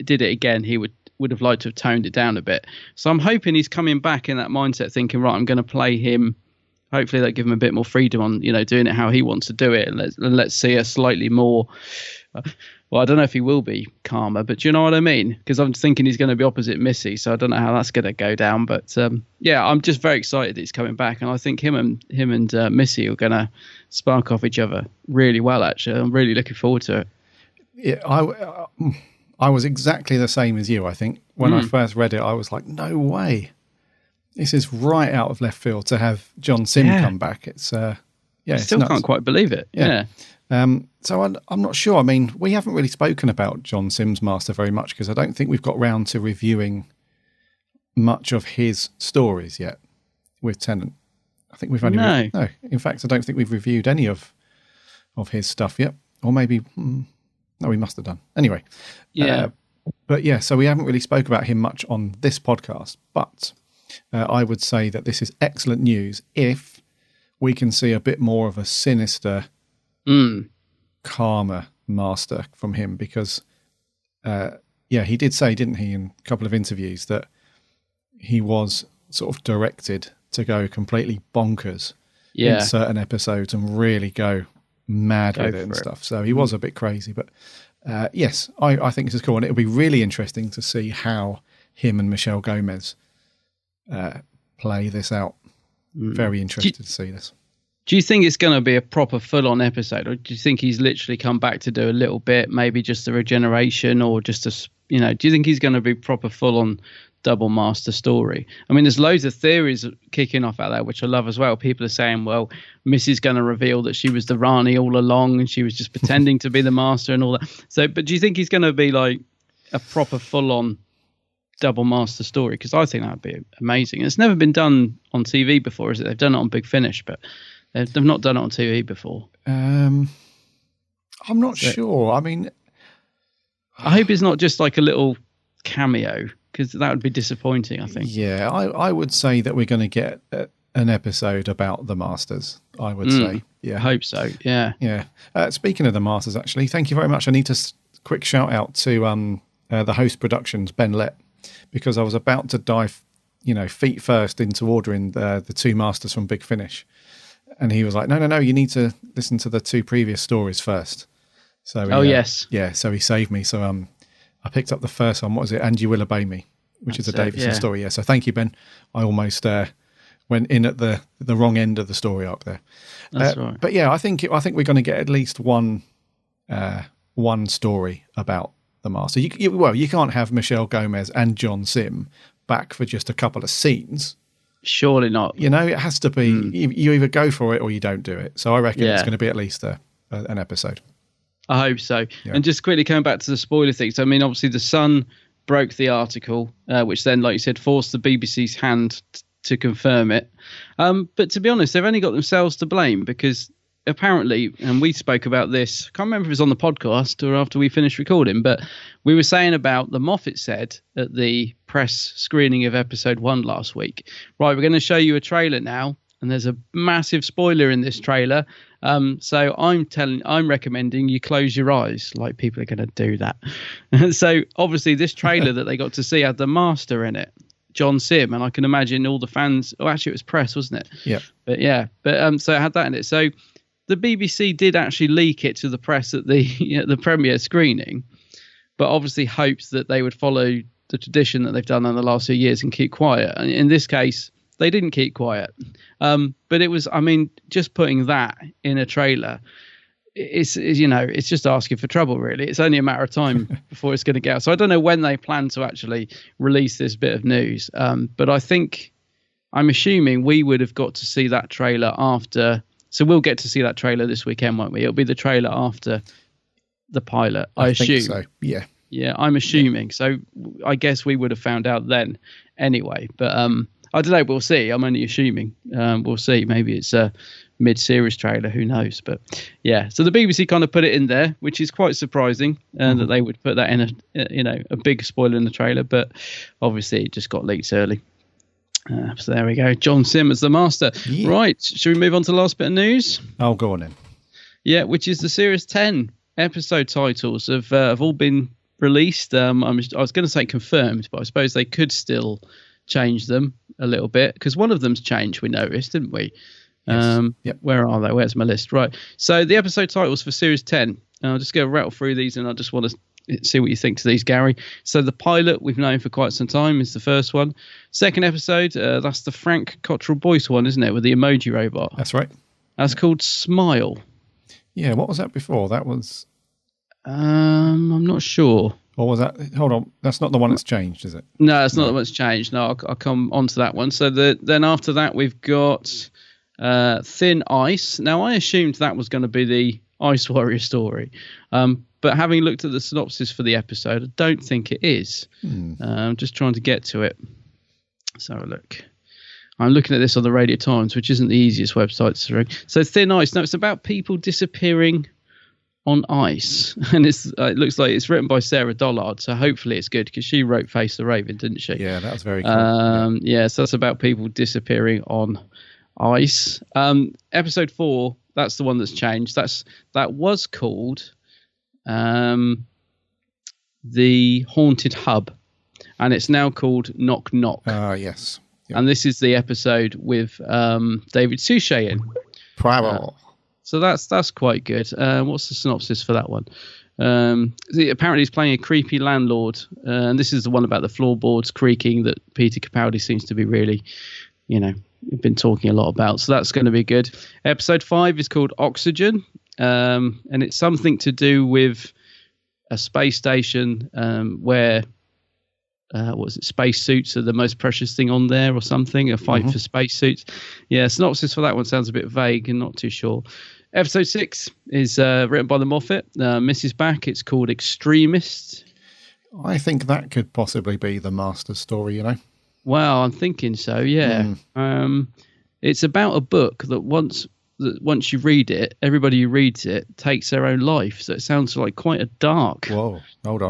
did it again, he would have liked to have toned it down a bit. So I'm hoping he's coming back in that mindset, thinking, right, I'm going to play him. Hopefully that give him a bit more freedom on, doing it how he wants to do it, and let's see a slightly more. Well, I don't know if he will be calmer, but do you know what I mean? Because I'm thinking he's going to be opposite Missy, so I don't know how that's going to go down. But yeah, I'm just very excited that he's coming back, and I think him and Missy are going to spark off each other really well. Actually, I'm really looking forward to it. Yeah, I was exactly the same as you. I think when I first read it, I was like, no way, this is right out of left field to have John Sim come back. It's I still can't quite believe it. Yeah. So I'm not sure. I mean, we haven't really spoken about John Sim's Master very much because I don't think we've got round to reviewing much of his stories yet with Tennant. I think we've only no. In fact, I don't think we've reviewed any of his stuff yet, or maybe no, we must have done. Anyway, but yeah, so we haven't really spoke about him much on this podcast. But I would say that this is excellent news if we can see a bit more of a sinister. Calmer master from him, because he did say, didn't he, in a couple of interviews that he was sort of directed to go completely bonkers in certain episodes and really go mad with it and stuff. So he was a bit crazy, but yes, I think this is cool, and it'll be really interesting to see how him and Michelle Gomez play this out. Very interested to see this. Do you think it's going to be a proper full-on episode, or do you think he's literally come back to do a little bit, maybe just a regeneration, or just do you think he's going to be proper full-on double master story? I mean, there's loads of theories kicking off out there, which I love as well. People are saying, well, Missy's going to reveal that she was the Rani all along and she was just pretending to be the master and all that. So, but do you think he's going to be like a proper full-on double master story? Because I think that would be amazing. It's never been done on TV before, is it? They've done it on Big Finish, but they've not done it on TV before. I'm not sure. I mean, I hope it's not just like a little cameo, because that would be disappointing, I think. Yeah, I would say that we're going to get an episode about the Masters, I would say. Yeah, I hope so. Yeah. Yeah. Speaking of the Masters, actually, thank you very much. I need to quick shout out to the host productions, Ben Lett, because I was about to dive, feet first into ordering the two Masters from Big Finish. And he was like, no, you need to listen to the two previous stories first. So yes. Yeah, so he saved me. So I picked up the first one. What was it? And You Will Obey Me, which is a Davison story. Yeah, so thank you, Ben. I almost went in at the wrong end of the story arc there. That's right. But yeah, I think we're going to get at least one story about the Master. You can't have Michelle Gomez and John Sim back for just a couple of scenes. Surely not. It has to be, you either go for it or you don't do it. So I reckon it's going to be at least an episode. I hope so. Yeah. And just quickly coming back to the spoiler things, I mean, obviously The Sun broke the article, which then, like you said, forced the BBC's hand to confirm it. But to be honest, they've only got themselves to blame, because apparently, and we spoke about this, I can't remember if it was on the podcast or after we finished recording, but we were saying about the Moffat said at the press screening of episode 1 last week, right, we're going to show you a trailer now, and there's a massive spoiler in this trailer. So I'm recommending you close your eyes, like people are going to do that. So obviously this trailer that they got to see had the Master in it, John Sim, and I can imagine all the fans, actually it was press, wasn't it? Yeah. But so it had that in it. So the BBC did actually leak it to the press at the premiere screening, but obviously hoped that they would follow the tradition that they've done in the last few years and keep quiet. And in this case, they didn't keep quiet. But it was, I mean, just putting that in a trailer, it's just asking for trouble, really. It's only a matter of time before it's going to get out. So I don't know when they plan to actually release this bit of news. But I'm assuming we would have got to see that trailer after. So we'll get to see that trailer this weekend, won't we? It'll be the trailer after the pilot, I assume. Think so. Yeah. Yeah, I'm assuming. Yeah. So I guess we would have found out then anyway. But I don't know. We'll see. I'm only assuming. We'll see. Maybe it's a mid-series trailer. Who knows? But yeah. So the BBC kind of put it in there, which is quite surprising, that they would put that in a big spoiler in the trailer. But obviously, it just got leaked early. So there we go. John Sim as the Master. Yeah. Right. Should we move on to the last bit of news? Oh, go on then. Yeah, which is the Series 10 episode titles have all been released. I was going to say confirmed, but I suppose they could still change them a little bit because one of them's changed, we noticed, didn't we? Yes. Yep. Where are they? Where's my list? Right. So the episode titles for Series 10. I'll just go rattle through these and I just want to see what you think to these, Gary. So the pilot we've known for quite some time is the first one. Second episode, that's the Frank Cottrell Boyce one, isn't it, with the emoji robot? That's right. That's called Smile. Yeah, what was that before? That was... I'm not sure. Or was that... Hold on, that's not the one that's changed, is it? No, it's not the one that's changed. No, I'll come on to that one. So then after that, we've got Thin Ice. Now, I assumed that was going to be the Ice Warrior story. But having looked at the synopsis for the episode, I don't think it is. I'm just trying to get to it. Let's have a look. I'm looking at this on the Radio Times, which isn't the easiest website to read. So Thin Ice. Now, it's about people disappearing on ice. And it looks like it's written by Sarah Dollard, so hopefully it's good, because she wrote Face the Raven, didn't she? Yeah, that was very cool. Yeah, so that's about people disappearing on ice. Episode 4, that's the one that's changed. That was called... the Haunted Hub, and it's now called Knock Knock. Yes. Yep. And this is the episode with David Suchet in. So that's quite good. What's the synopsis for that one? Apparently he's playing a creepy landlord, and this is the one about the floorboards creaking that Peter Capaldi seems to be really, been talking a lot about. So that's going to be good. Episode 5 is called Oxygen. And it's something to do with a space station where space suits are the most precious thing on there or something, a fight for space suits. Yeah, synopsis for that one sounds a bit vague and not too sure. Episode 6 is written by the Moffat. Mrs. Back. It's called Extremist. I think that could possibly be the Master story, Well, I'm thinking so, yeah. It's about a book that once you read it, everybody who reads it takes their own life. So it sounds like quite a dark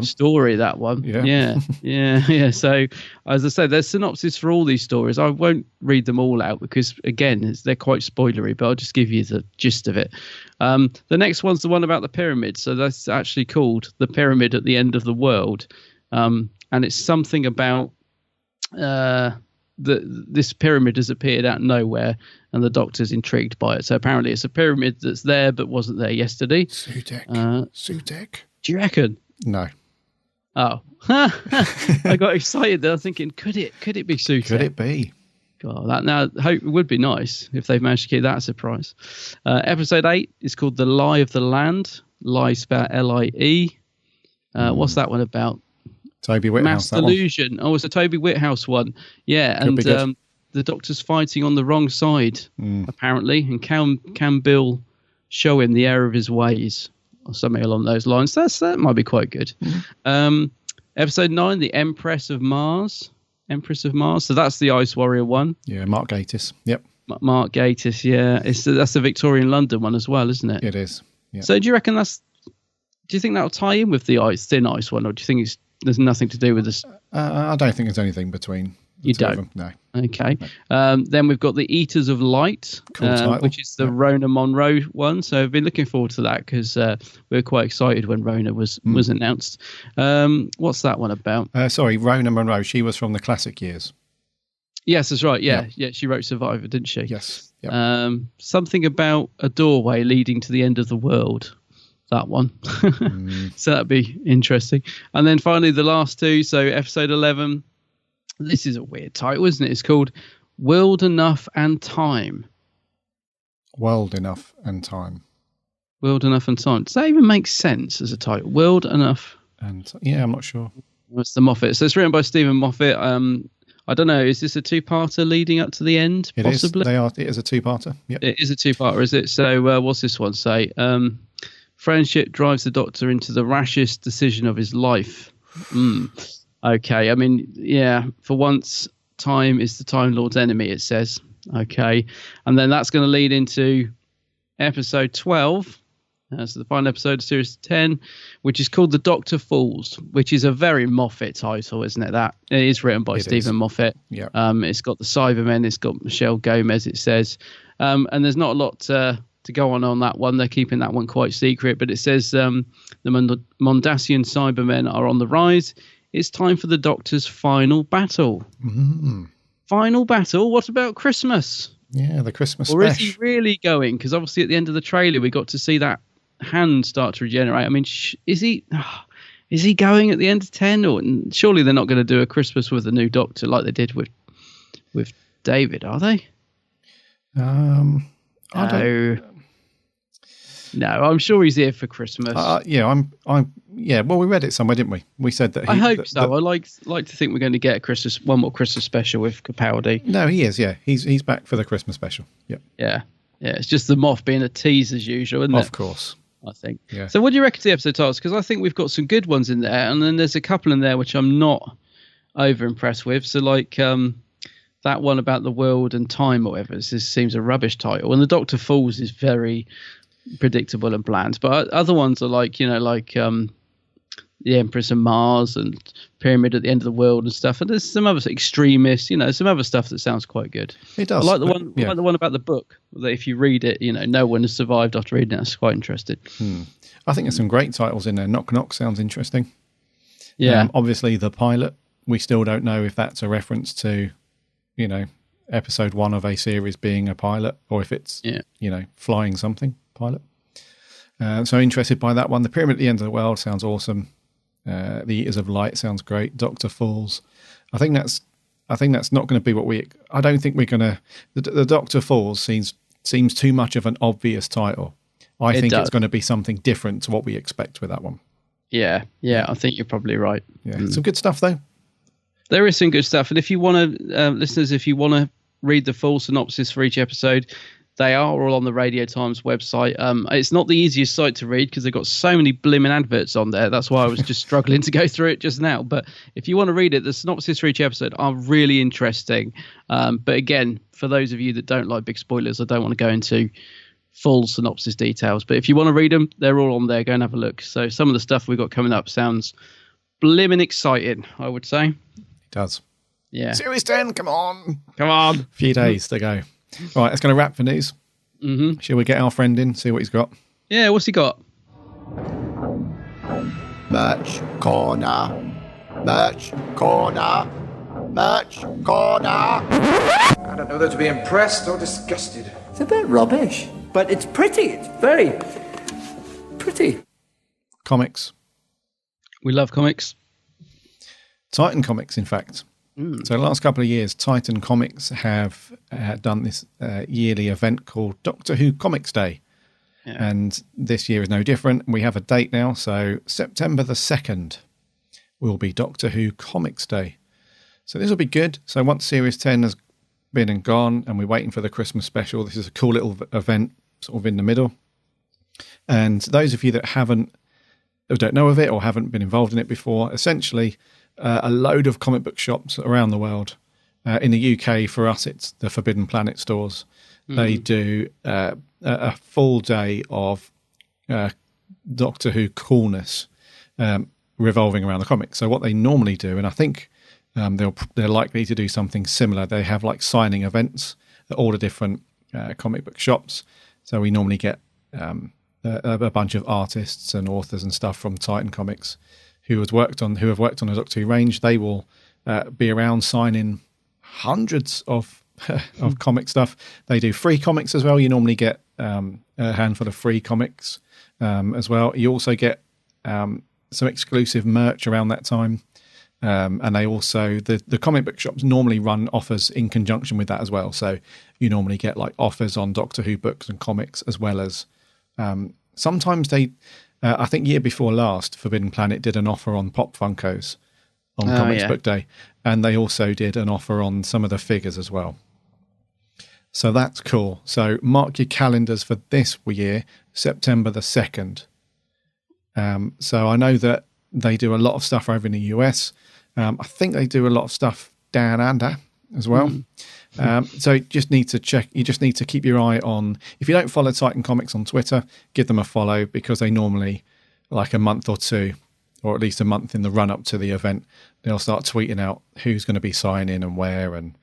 story, that one. Yeah. So, as I said, there's synopsis for all these stories. I won't read them all out because, again, they're quite spoilery, but I'll just give you the gist of it. The next one's the one about the pyramid. So that's actually called The Pyramid at the End of the World. And it's something about... this pyramid has appeared out of nowhere and the Doctor's intrigued by it. So apparently it's a pyramid that's there but wasn't there yesterday. Sutek. Do you reckon? No. Oh. I got excited there thinking, could it be Sutek? Could it be? God, it would be nice if they've managed to keep that a surprise. Episode 8 is called The Lie of the Land. Lie spelled L-I-E. What's that one about? Toby Whithouse. Mass Delusion. Oh, it's a Toby Whithouse one. Yeah, and the Doctor's fighting on the wrong side, apparently, and can Bill show him the error of his ways or something along those lines? That might be quite good. Episode 9, The Empress of Mars. So that's the Ice Warrior one. Yeah, Mark Gatiss. Yep. Mark Gatiss. Yeah, that's the Victorian London one as well, isn't it? It is. Yep. So do you reckon do you think that'll tie in with the Thin Ice one, or do you think there's nothing to do with this? I don't think there's anything between the two of them. No. Okay. Then we've got the Eaters of Light, which is the Rona Monroe one. So I've been looking forward to that because we were quite excited when Rona was announced. What's that one about? Rona Monroe. She was from the classic years. Yes, that's right. Yeah. She wrote Survivor, didn't she? Yes. Yep. Something about a doorway leading to the end of the world. That one. So that'd be interesting. And then finally the last two. So episode 11, this is a weird title, isn't it? It's called World Enough and Time. World Enough and Time. World Enough and Time. Does that even make sense as a title? World Enough. And yeah, I'm not sure. It's the Moffat. So it's written by Stephen Moffat. I don't know. Is this a two-parter leading up to the end? Possibly. It is a two-parter. Yep. It is a two-parter, is it? So what's this one say? Friendship drives the Doctor into the rashest decision of his life. Okay. I mean, yeah, for once, time is the Time Lord's enemy, it says. Okay. And then that's going to lead into episode 12, So the final episode of Series 10, which is called The Doctor Falls, which is a very Moffat title, isn't it? That it is written by Stephen Moffat. Yeah. It's got the Cybermen, it's got Michelle Gomez, it says. And there's not a lot to go on that one. They're keeping that one quite secret, but it says the Mondasian Cybermen are on the rise. It's time for the Doctor's final battle. Mm-hmm. Final battle? What about Christmas? Yeah, the Christmas Or is special. he really going? Because obviously at the end of the trailer, we got to see that hand start to regenerate. I mean, is he going at the end of 10? Or surely they're not going to do a Christmas with a new Doctor like they did with David, are they? I don't. No, I'm sure he's here for Christmas. Yeah, well, we read it somewhere, didn't we? We said that. I hope so. I like to think we're going to get one more Christmas special with Capaldi. No, he is. Yeah, he's back for the Christmas special. Yep. Yeah. It's just the Moth being a tease as usual, isn't it? Of course. I think. Yeah. So, what do you reckon to the episode titles? Because I think we've got some good ones in there, and then there's a couple in there which I'm not over impressed with. So, like that one about the world and time, or whatever. This seems a rubbish title, and the Doctor Falls is very predictable and bland. But other ones are like the Empress of Mars and Pyramid at the End of the World and stuff. And there's some other Extremists, some other stuff that sounds quite good. It does. I like the one about the book that if you read it, no one has survived after reading it. That's quite interesting. I think there's some great titles in there. Knock Knock sounds interesting. Yeah. Obviously the pilot, we still don't know if that's a reference to, episode 1 of a series being a pilot, or if it's, flying something pilot. So interested by that one. The Pyramid at the End of the World sounds awesome. The Eaters of Light sounds great. Doctor Falls. I think that's not going to be what I don't think we're going to. The Doctor Falls seems too much of an obvious title. I think it's going to be something different to what we expect with that one. Yeah, I think you're probably right. Yeah, some good stuff though. There is some good stuff, and if you want to, listeners, if you want to read the full synopsis for each episode, they are all on the Radio Times website. It's not the easiest site to read because they've got so many blimmin' adverts on there. That's why I was just struggling to go through it just now. But if you want to read it, the synopsis for each episode are really interesting. But again, for those of you that don't like big spoilers, I don't want to go into full synopsis details. But if you want to read them, they're all on there. Go and have a look. So some of the stuff we've got coming up sounds blimmin' exciting, I would say. It does. Yeah. Series 10, come on. A few days to go. All right, that's going to wrap for news. Mm-hmm. Shall we get our friend in, see what he's got? Yeah, what's he got? Merch corner. Merch corner. Merch corner. I don't know whether to be impressed or disgusted. It's a bit rubbish, but it's pretty. It's very pretty. Comics. We love comics. Titan Comics, in fact. So the last couple of years, Titan Comics have done this yearly event called Doctor Who Comics Day. Yeah. And this year is no different. We have a date now. So September the 2nd will be Doctor Who Comics Day. So this will be good. So once Series 10 has been and gone and we're waiting for the Christmas special, this is a cool little event sort of in the middle. And those of you that don't know of it or haven't been involved in it before, essentially a load of comic book shops around the world. In the UK, for us, it's the Forbidden Planet stores. Mm-hmm. They do a full day of Doctor Who coolness revolving around the comics. So what they normally do, and I think they're likely to do something similar, they have like signing events at all the different comic book shops. So we normally get a bunch of artists and authors and stuff from Titan Comics who have worked on the Doctor Who range. They will be around signing hundreds of comic stuff. They do free comics as well. You normally get a handful of free comics as well. You also get some exclusive merch around that time. And they also, the comic book shops normally run offers in conjunction with that as well. So you normally get like offers on Doctor Who books and comics, as well as sometimes they, I think year before last, Forbidden Planet did an offer on Pop Funkos on Comics Book Day. And they also did an offer on some of the figures as well. So that's cool. So mark your calendars for this year, September the 2nd. So I know that they do a lot of stuff over in the US. I think they do a lot of stuff down under as well. So you just need to check. You just need to keep your eye on. If you don't follow Titan Comics on Twitter, give them a follow, because they normally, like a month or two, or at least a month in the run up to the event, they'll start tweeting out who's going to be signing and where. And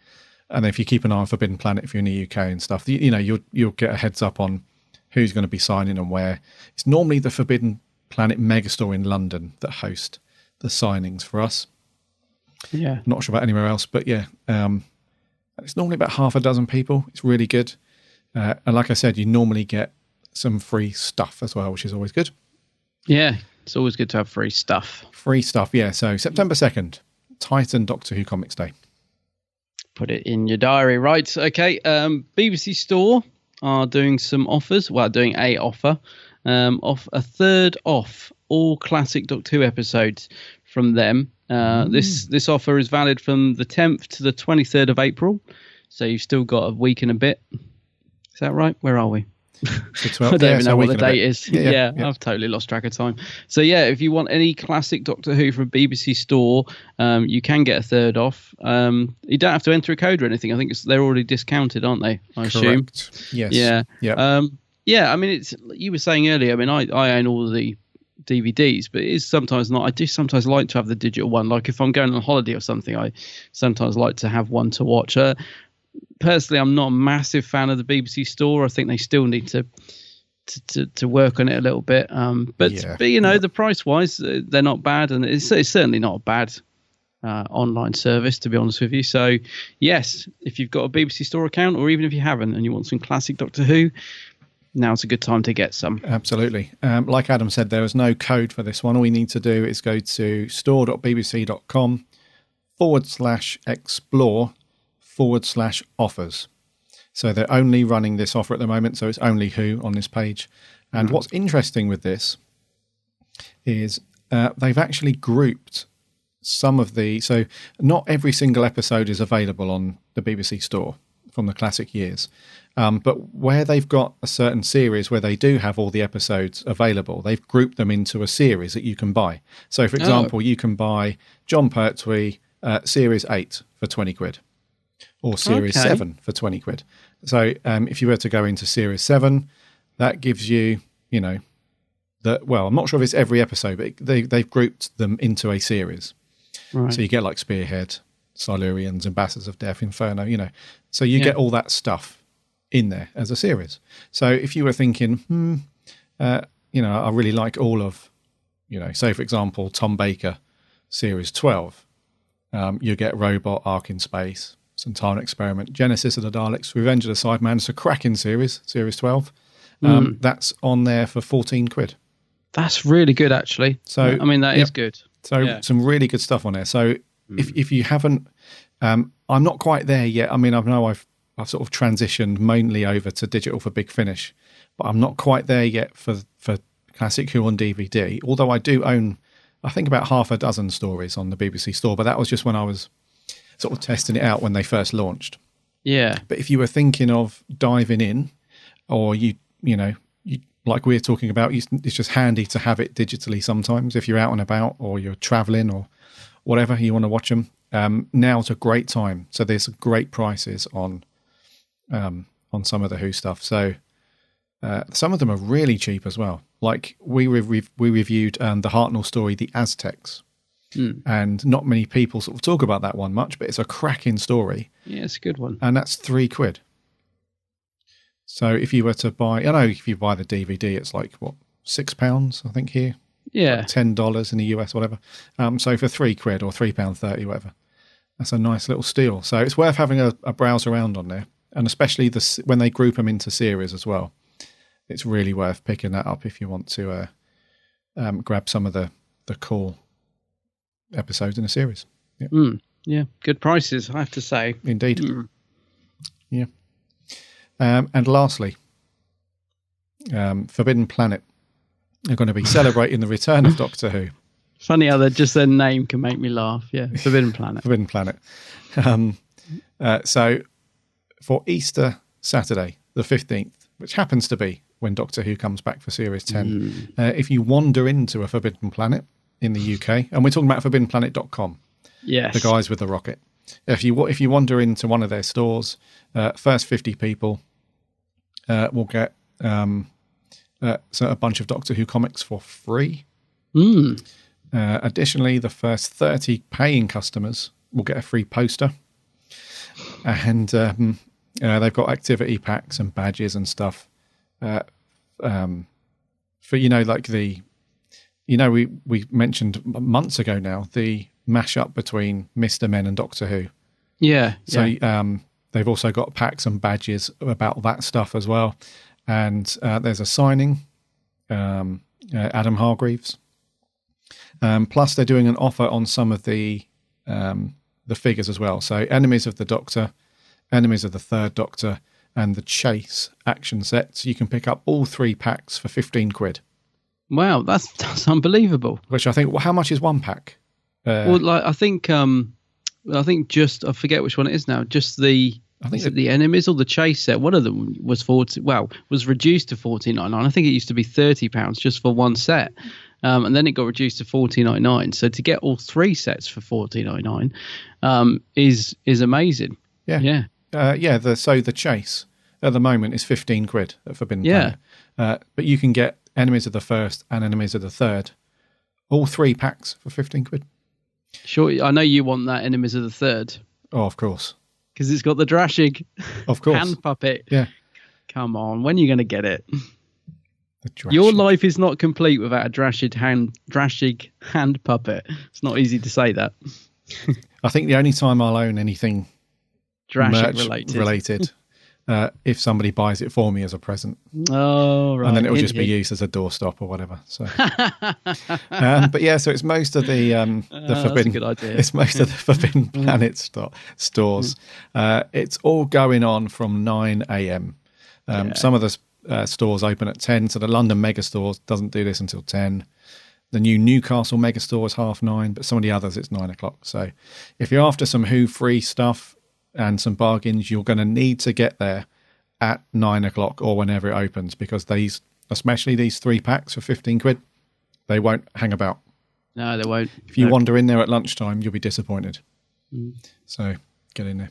if you keep an eye on Forbidden Planet, if you're in the UK and stuff, you'll get a heads up on who's going to be signing and where. It's normally the Forbidden Planet Megastore in London that host the signings for us. Yeah. Not sure about anywhere else, but yeah. It's normally about half a dozen people. It's really good. And like I said, you normally get some free stuff as well, which is always good. Yeah, it's always good to have free stuff. Free stuff, yeah. So September 2nd, Titan Doctor Who Comics Day. Put it in your diary. Right, okay. BBC Store are doing some offers. Well, doing a offer. Off a third off all classic Doctor Who episodes from them. This offer is valid from the 10th to the 23rd of April. So you've still got a week and a bit. Is that right? Where are we? I don't even know what the date is. Yeah, I've totally lost track of time. So yeah, if you want any classic Doctor Who from BBC Store, you can get a third off. You don't have to enter a code or anything. I think they're already discounted, aren't they? I assume. Yes. Yeah. Yeah. Yeah. I mean, it's, you were saying earlier. I mean, I own all the DVDs, but it is sometimes not. I do sometimes like to have the digital one. Like if I'm going on holiday or something, I sometimes like to have one to watch. Personally, I'm not a massive fan of the BBC Store. I think they still need to work on it a little bit. But you know, the price wise, they're not bad, and it's certainly not a bad online service, to be honest with you. So yes, if you've got a BBC Store account, or even if you haven't, and you want some classic Doctor Who, now's a good time to get some. Absolutely. Like Adam said, there is no code for this one. All we need to do is go to store.bbc.com/explore/offers. So they're only running this offer at the moment, so it's only Who on this page. And what's interesting with this is they've actually grouped some of the... So not every single episode is available on the BBC Store from the classic years. But where they've got a certain series where they do have all the episodes available, they've grouped them into a series that you can buy. So, for example, you can buy John Pertwee Series 8 for 20 quid, or Series 7 for 20 quid. So if you were to go into Series 7, that gives you, you know, well, I'm not sure if it's every episode, but they've grouped them into a series. Right. So you get like Spearhead, Silurians, Ambassadors of Death, Inferno, you know. So you get all that stuff in there as a series. So if you were thinking, you know, I really like all of, you know, say for example, Tom Baker Series 12, you get Robot, Ark in Space, Centauran Experiment, Genesis of the Daleks, Revenge of the Cybermen. It's a cracking series 12. That's on there for 14 quid. That's really good, actually. So I mean, that is good. So some really good stuff on there. So if you haven't, I'm not quite there yet. I mean, I know I've sort of transitioned mainly over to digital for Big Finish, but I'm not quite there yet for Classic Who on DVD, although I do own, I think, about half a dozen stories on the BBC Store, but that was just when I was sort of testing it out when they first launched. Yeah. But if you were thinking of diving in, or you know, like we're talking about, it's just handy to have it digitally sometimes if you're out and about or you're traveling or whatever, you want to watch them. Now's a great time. So there's great prices on some of the Who stuff. So some of them are really cheap as well. Like we reviewed the Hartnell story, The Aztecs, and not many people sort of talk about that one much, but it's a cracking story. Yeah, it's a good one. And that's 3 quid. So if you were to buy, I know if you buy the DVD, it's like what, £6, I think here. Yeah, like $10 in the US, whatever. So for 3 quid or £3.30, whatever, that's a nice little steal. So it's worth having a browse around on there, and especially when they group them into series as well. It's really worth picking that up if you want to grab some of the cool episodes in a series. Yeah, yeah, good prices, I have to say. Indeed. Yeah. And lastly, Forbidden Planet are going to be celebrating the return of Doctor Who. Funny how just their name can make me laugh. Yeah, Forbidden Planet. Forbidden Planet. So for Easter Saturday, the 15th, which happens to be when Doctor Who comes back for Series 10, if you wander into a Forbidden Planet in the UK, and we're talking about forbiddenplanet.com, yes, the guys with the rocket, if you wander into one of their stores, first 50 people will get so a bunch of Doctor Who comics for free. Additionally, the first 30 paying customers will get a free poster, and they've got activity packs and badges and stuff for like we mentioned months ago now the mashup between Mr. Men and Doctor Who. They've also got packs and badges about that stuff as well, and there's a signing, Adam Hargreaves. Plus, they're doing an offer on some of the figures as well. So, Enemies of the Doctor, Enemies of the Third Doctor, and the Chase action sets. You can pick up all 3 packs for £15. Wow, that's unbelievable. Which I think, how much is one pack? I think just I forget which one it is now. Just the Enemies or the Chase set. One of them was was reduced to £14.99. I think it used to be £30 just for one set. And then it got reduced to $14.99. So to get all 3 sets for $14.99 is amazing. Yeah. So the Chase at the moment is £15 at Forbidden Planet. But you can get Enemies of the First and Enemies of the Third, all 3 packs for £15. Sure, I know you want that Enemies of the Third. Oh, of course. Because it's got the Drashig, of course, hand puppet. Yeah. Come on, when are you going to get it? Your life is not complete without a Drashig hand puppet. It's not easy to say that. I think the only time I'll own anything Drashig related if somebody buys it for me as a present. Oh, right. And then it'll just be used as a doorstop or whatever. So, but yeah, so it's most of the Forbidden. That's a good idea. It's most of the Forbidden Planet stores. It's all going on from 9 a.m. Some of the stores open at 10. So the London Megastore doesn't do this until 10. The new Newcastle Megastore is 9:30, but some of the others it's 9 o'clock. So if you're after some Who free stuff and some bargains, you're going to need to get there at 9 o'clock or whenever it opens, because especially these 3 packs for £15, they won't hang about. No, they won't. If you wander in there at lunchtime, you'll be disappointed. So get in there.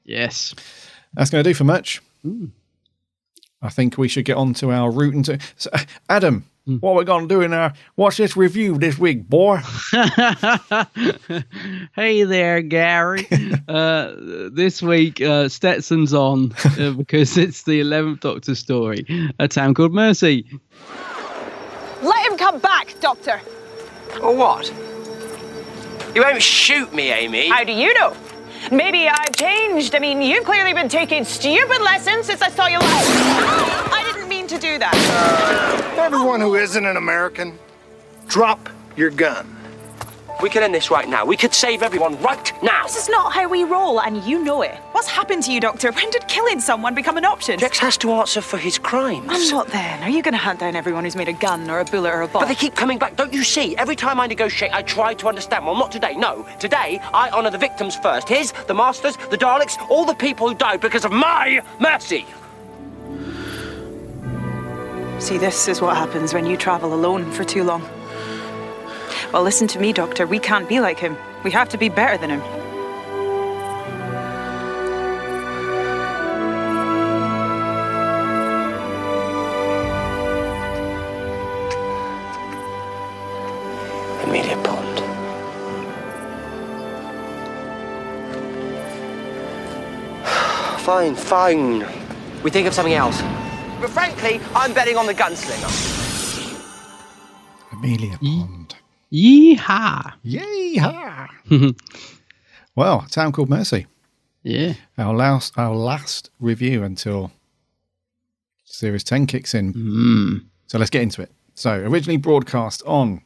Yes. That's going to do for merch. I think we should get on to our route into... So, Adam, what are we going to do in our... What's this review this week, boy? Hey there, Gary. This week, Stetson's on because it's the 11th Doctor story, A Town Called Mercy. Let him come back, Doctor. Or what? You won't shoot me, Amy. How do you know? Maybe I've changed. I mean, you've clearly been taking stupid lessons since I saw you last. I didn't mean to do that. Everyone who isn't an American, drop your gun. We could end this right now. We could save everyone right now. This is not how we roll, and you know it. What's happened to you, Doctor? When did killing someone become an option? Jex has to answer for his crimes. And what then? Are you going to hunt down everyone who's made a gun or a bullet or a bomb? But they keep coming back. Don't you see? Every time I negotiate, I try to understand. Well, not today. No. Today, I honour the victims first. His, the Masters, the Daleks, all the people who died because of my mercy. See, this is what happens when you travel alone for too long. Well, listen to me, Doctor. We can't be like him. We have to be better than him. Amelia Pond. Fine. We think of something else. But frankly, I'm betting on the gunslinger. Amelia Pond. Yeehaw! Yeehaw! Well, A Town Called Mercy. Yeah. Our last review until Series 10 kicks in. So let's get into it. So, originally broadcast on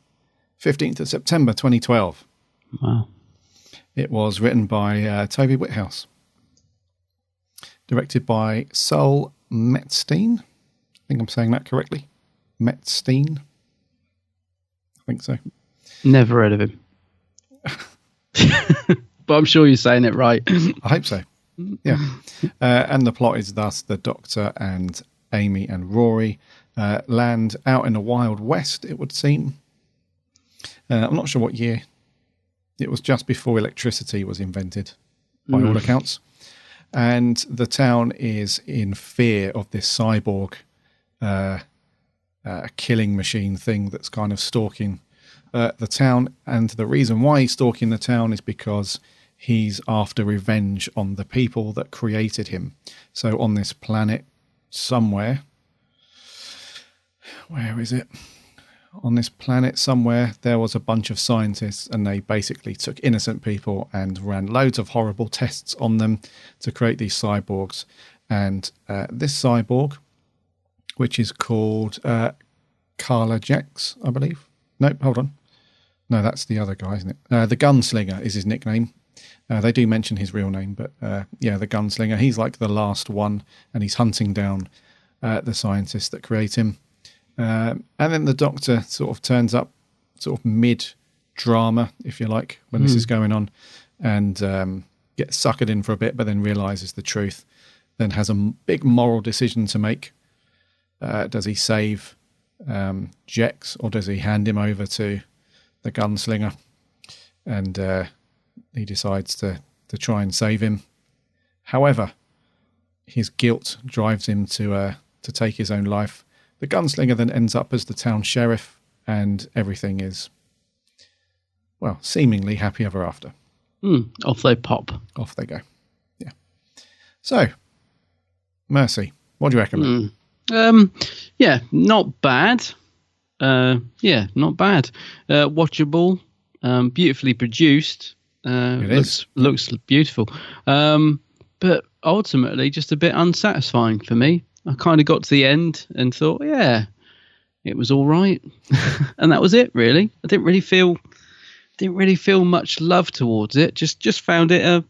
15th of September 2012. Wow. It was written by Toby Whithouse. Directed by Sol Metzstein. I think I'm saying that correctly. Metzstein. I think so. Never heard of him. But I'm sure you're saying it right. I hope so. Yeah. And the plot is thus the Doctor and Amy and Rory land out in the Wild West, it would seem. I'm not sure what year. It was just before electricity was invented. by all accounts. And the town is in fear of this cyborg killing machine thing that's kind of stalking the town. And the reason why he's stalking the town is because he's after revenge on the people that created him. So on this planet somewhere, where is it? On this planet somewhere, there was a bunch of scientists, and they basically took innocent people and ran loads of horrible tests on them to create these cyborgs. And this cyborg, which is called Carla Jax, I believe. Nope, hold on. No, that's the other guy, isn't it? The Gunslinger is his nickname. They do mention his real name, but the Gunslinger. He's like the last one, and he's hunting down the scientists that create him. And then the Doctor sort of turns up sort of mid-drama, if you like, when this is going on, and gets suckered in for a bit, but then realises the truth, then has a big moral decision to make. Does he save Jex, or does he hand him over to the Gunslinger? And he decides to try and save him. However, his guilt drives him to take his own life. The Gunslinger then ends up as the town sheriff, and everything is, well, seemingly happy ever after. Off they pop. Off they go. Yeah. So, Mercy, what do you reckon? Yeah, not bad. Not bad. Watchable, beautifully produced. Looks beautiful. But ultimately just a bit unsatisfying for me. I kind of got to the end and thought, yeah, it was all right. And that was it, really. I didn't really feel much love towards it. Just found it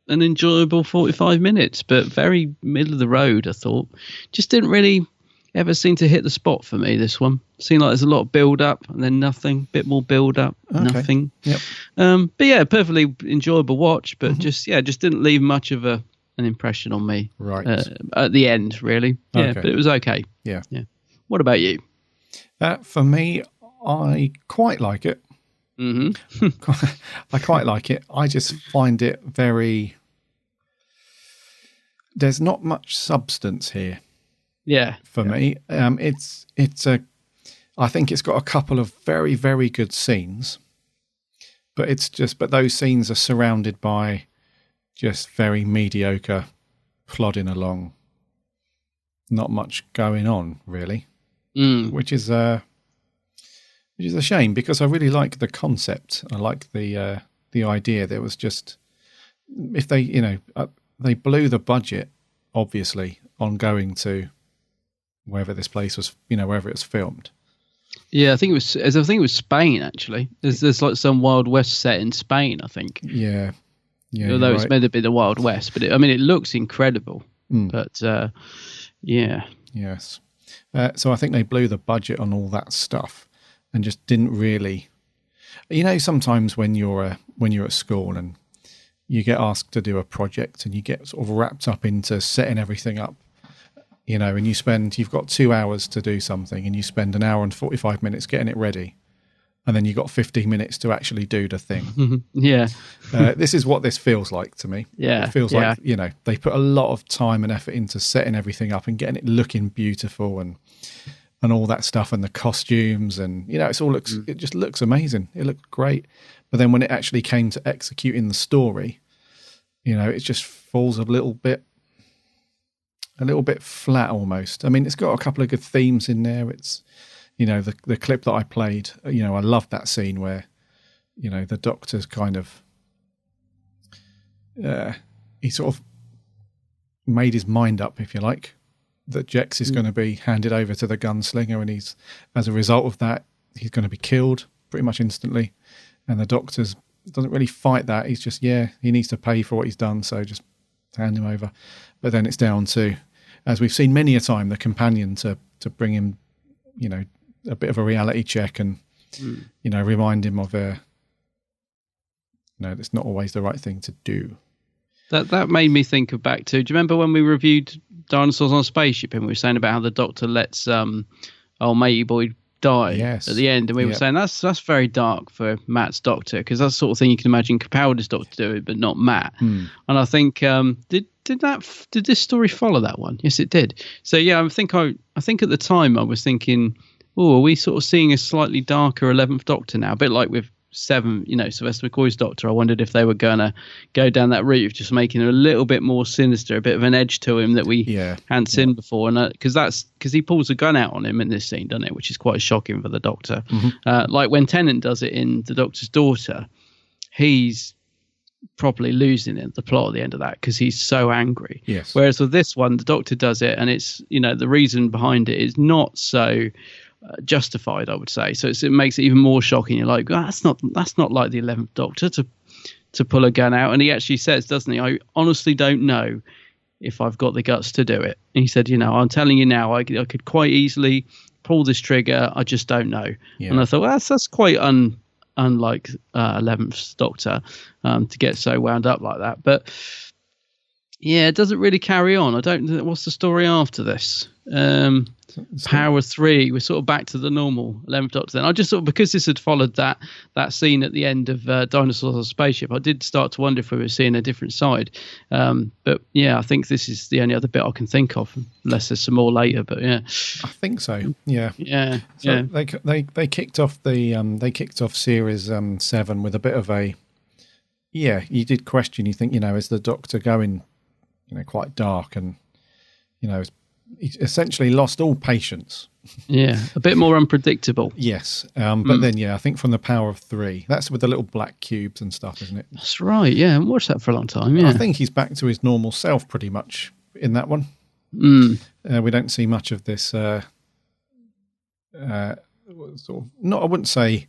an enjoyable 45 minutes, but very middle of the road, I thought. Just didn't really ever seem to hit the spot for me, this one. Seemed like there's a lot of build-up and then nothing. Bit more build-up, nothing. Yep. But yeah, perfectly enjoyable watch, but just didn't leave much of an impression on me. Right. At the end, really. Yeah, but it was okay. Yeah. What about you? For me, I quite like it. I quite like it. I just find it very... There's not much substance here. Yeah. For me. I think it's got a couple of very, very good scenes. But those scenes are surrounded by just very mediocre plodding along. Not much going on, really. Which is a shame, because I really like the concept. I like the idea. There was just, if they, they blew the budget, obviously, on going to wherever this place was, wherever it was filmed. Yeah, I think it was Spain, actually. There's like some Wild West set in Spain, I think. Yeah. Although it's meant to be the Wild West, but it looks incredible. But yeah. Yes. So I think they blew the budget on all that stuff and just didn't really. Sometimes when you're at school and you get asked to do a project and you get sort of wrapped up into setting everything up, and you've got 2 hours to do something and you spend an hour and 45 minutes getting it ready. And then you got 15 minutes to actually do the thing. Yeah. This is what this feels like to me. Yeah. It feels like, they put a lot of time and effort into setting everything up and getting it looking beautiful and all that stuff, and the costumes, and, it just looks amazing. It looked great. But then when it actually came to executing the story, it just falls a little bit flat almost. It's got a couple of good themes in there. It's, the clip that I played, I loved that scene where, the Doctor's kind of, he sort of made his mind up, if you like, that Jex is going to be handed over to the Gunslinger, and as a result of that, he's going to be killed pretty much instantly. And the Doctor doesn't really fight that. He's just, he needs to pay for what he's done, so just hand him over. But then it's down to, as we've seen many a time, the companion to bring him, a bit of a reality check and, remind him of that's not always the right thing to do. That made me think of back to, do you remember when we reviewed Dinosaurs on a Spaceship and we were saying about how the Doctor lets old matey boy die at the end, and we were saying that's very dark for Matt's Doctor, because that's the sort of thing you can imagine Capaldi's Doctor do it, but not Matt. And I think did this story follow that one? Yes, it did. So yeah, I think at the time I was thinking, oh, are we sort of seeing a slightly darker 11th Doctor now, a bit like with 7, Sylvester McCoy's Doctor. I wondered if they were gonna go down that route of just making it a little bit more sinister, a bit of an edge to him that we hadn't seen before. And because he pulls a gun out on him in this scene, doesn't it? Which is quite shocking for the Doctor. Like when Tennant does it in The Doctor's Daughter, he's properly losing it, the plot at the end of that, because he's so angry. Yes. Whereas with this one, the Doctor does it, and it's the reason behind it is not so justified, I would say. So it makes it even more shocking. You're like, oh, that's not like the 11th Doctor to pull a gun out. And he actually says, doesn't he, I honestly don't know if I've got the guts to do it. And he said, I'm telling you now, I could quite easily pull this trigger. I just don't know. And I thought, well, that's quite unlike 11th Doctor to get so wound up like that. But yeah, it doesn't really carry on. I don't know what's the story after this. Power 3, we're sort of back to the normal 11th Doctor then. I just thought, because this had followed that scene at the end of Dinosaurs on a Spaceship, I did start to wonder if we were seeing a different side. But yeah, I think this is the only other bit I can think of, unless there's some more later. But yeah, I think so. Yeah. So they kicked off series 7 with a bit of a you did question. You think, is the Doctor going quite dark, and he essentially lost all patience. Yeah, a bit more unpredictable. Yes, but then I think from the Power of 3, that's with the little black cubes and stuff, isn't it? That's right. Yeah, I haven't watched that for a long time. Yeah, I think he's back to his normal self pretty much in that one. We don't see much of this. Sort of not. I wouldn't say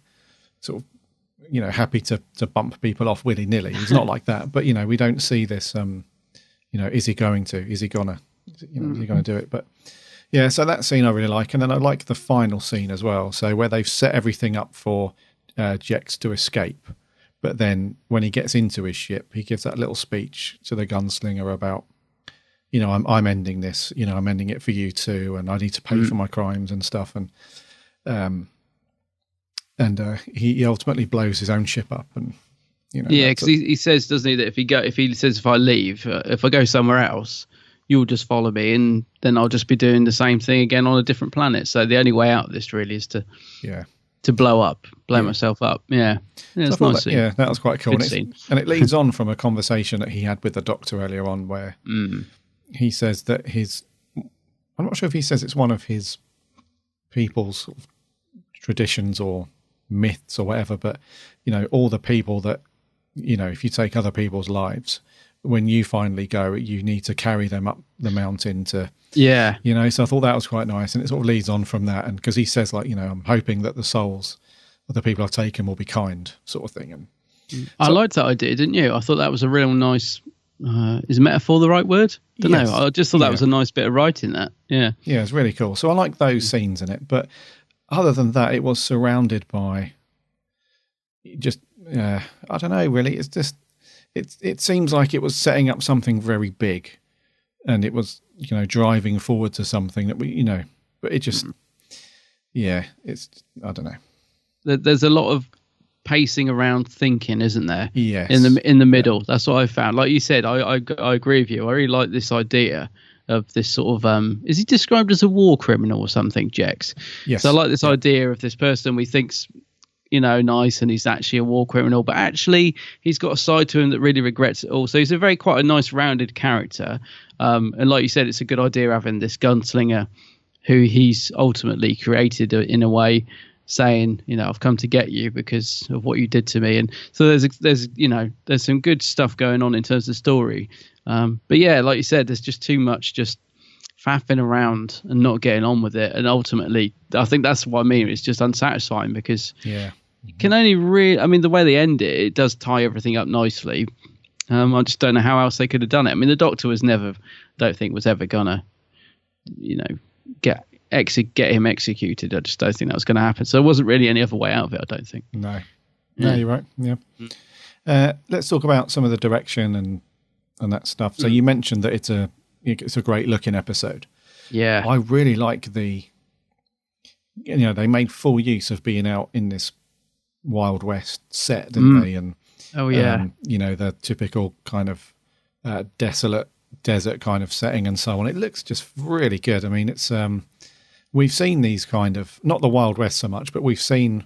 sort of happy to bump people off willy nilly. He's not like that. But we don't see this. Is he going to? Is he gonna? Is he going to do it? But yeah, so that scene I really like, and then I like the final scene as well. So where they've set everything up for Jex to escape, but then when he gets into his ship, he gives that little speech to the gunslinger about, I'm ending this. I'm ending it for you too, and I need to pay for my crimes and stuff. And he ultimately blows his own ship up, and because he says, doesn't he, that if I leave, if I go somewhere else, you'll just follow me, and then I'll just be doing the same thing again on a different planet. So the only way out of this really is to blow myself up. Yeah, it's so nice. That was quite cool. And it leads on from a conversation that he had with the Doctor earlier on, where he says that I'm not sure if he says it's one of his people's sort of traditions or myths or whatever, but all the people that if you take other people's lives, when you finally go, you need to carry them up the mountain to, so I thought that was quite nice. And it sort of leads on from that. And because he says, like, I'm hoping that the souls of the people I've taken will be kind, sort of thing. And I liked that idea, didn't you? I thought that was a real nice, is metaphor the right word? Don't know. I just thought that was a nice bit of writing, that. Yeah. Yeah, it's really cool. So I like those scenes in it. But other than that, it was surrounded by just, I don't know, really. It's just, it seems like it was setting up something very big, and it was, driving forward to something that we, but it just, it's, I don't know. There's a lot of pacing around thinking, isn't there? Yes. In the middle. Yeah. That's what I found. Like you said, I agree with you. I really like this idea of this sort of, is he described as a war criminal or something, Jex? Yes. So I like this idea of this person we think's, nice, and he's actually a war criminal, but actually he's got a side to him that really regrets it all. So he's quite a nice rounded character. And like you said, it's a good idea having this gunslinger who he's ultimately created in a way, saying, I've come to get you because of what you did to me. And so there's some good stuff going on in terms of story. But yeah, like you said, there's just too much just faffing around and not getting on with it. And ultimately, I think that's what I mean. It's just unsatisfying because you can only really, the way they end it, it does tie everything up nicely. I just don't know how else they could have done it. The Doctor was ever gonna, get him executed. I just don't think that was going to happen. So there wasn't really any other way out of it, I don't think. No, you're right. Yeah. Let's talk about some of the direction and that stuff. So you mentioned that it's a great looking episode. Yeah. I really like the they made full use of being out in this Wild West set, didn't they? And the typical kind of desolate desert kind of setting and so on. It looks just really good. I mean, it's we've seen these kind of, not the Wild West so much, but we've seen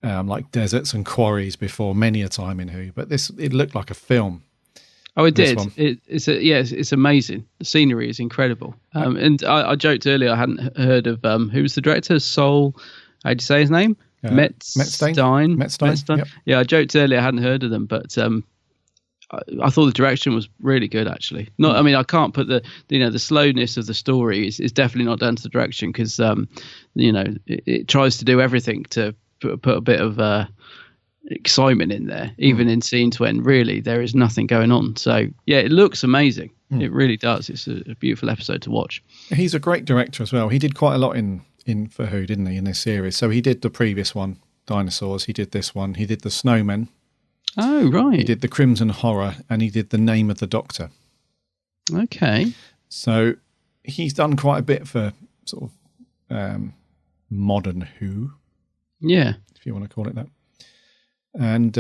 like deserts and quarries before many a time in Who. But it looked like a film. Oh, it did. It's amazing. The scenery is incredible. And I joked earlier I hadn't heard of who was the director. How'd you say his name? Metzstein. Yep. Yeah, I joked earlier I hadn't heard of them, but I thought the direction was really good. Actually, I mean, I can't put the slowness of the story is definitely not down to the direction because it tries to do everything to put a bit of excitement in there, even in scenes when really there is nothing going on. So yeah, it looks amazing. It really does. It's a beautiful episode to watch. He's a great director as well. He did quite a lot in For Who, didn't he, in this series? So he did the previous one, Dinosaurs. He did this one. He did The Snowmen. Oh, right. He did The Crimson Horror, and he did The Name of the Doctor. Okay. So he's done quite a bit for sort of modern Who. Yeah. If you want to call it that. And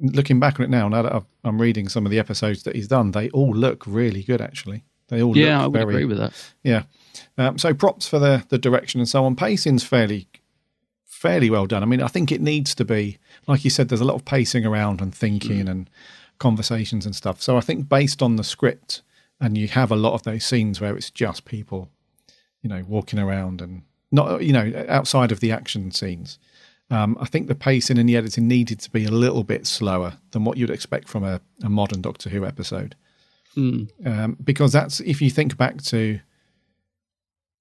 looking back on it now that I'm reading some of the episodes that he's done, they all look really good, actually. They all look I would agree with that. Yeah. So props for the direction and so on. Pacing's fairly well done. I mean, I think it needs to be, like you said, there's a lot of pacing around and thinking and conversations and stuff. So I think based on the script, and you have a lot of those scenes where it's just people, walking around and not, outside of the action scenes. I think the pacing and the editing needed to be a little bit slower than what you'd expect from a modern Doctor Who episode. Because that's, if you think back to,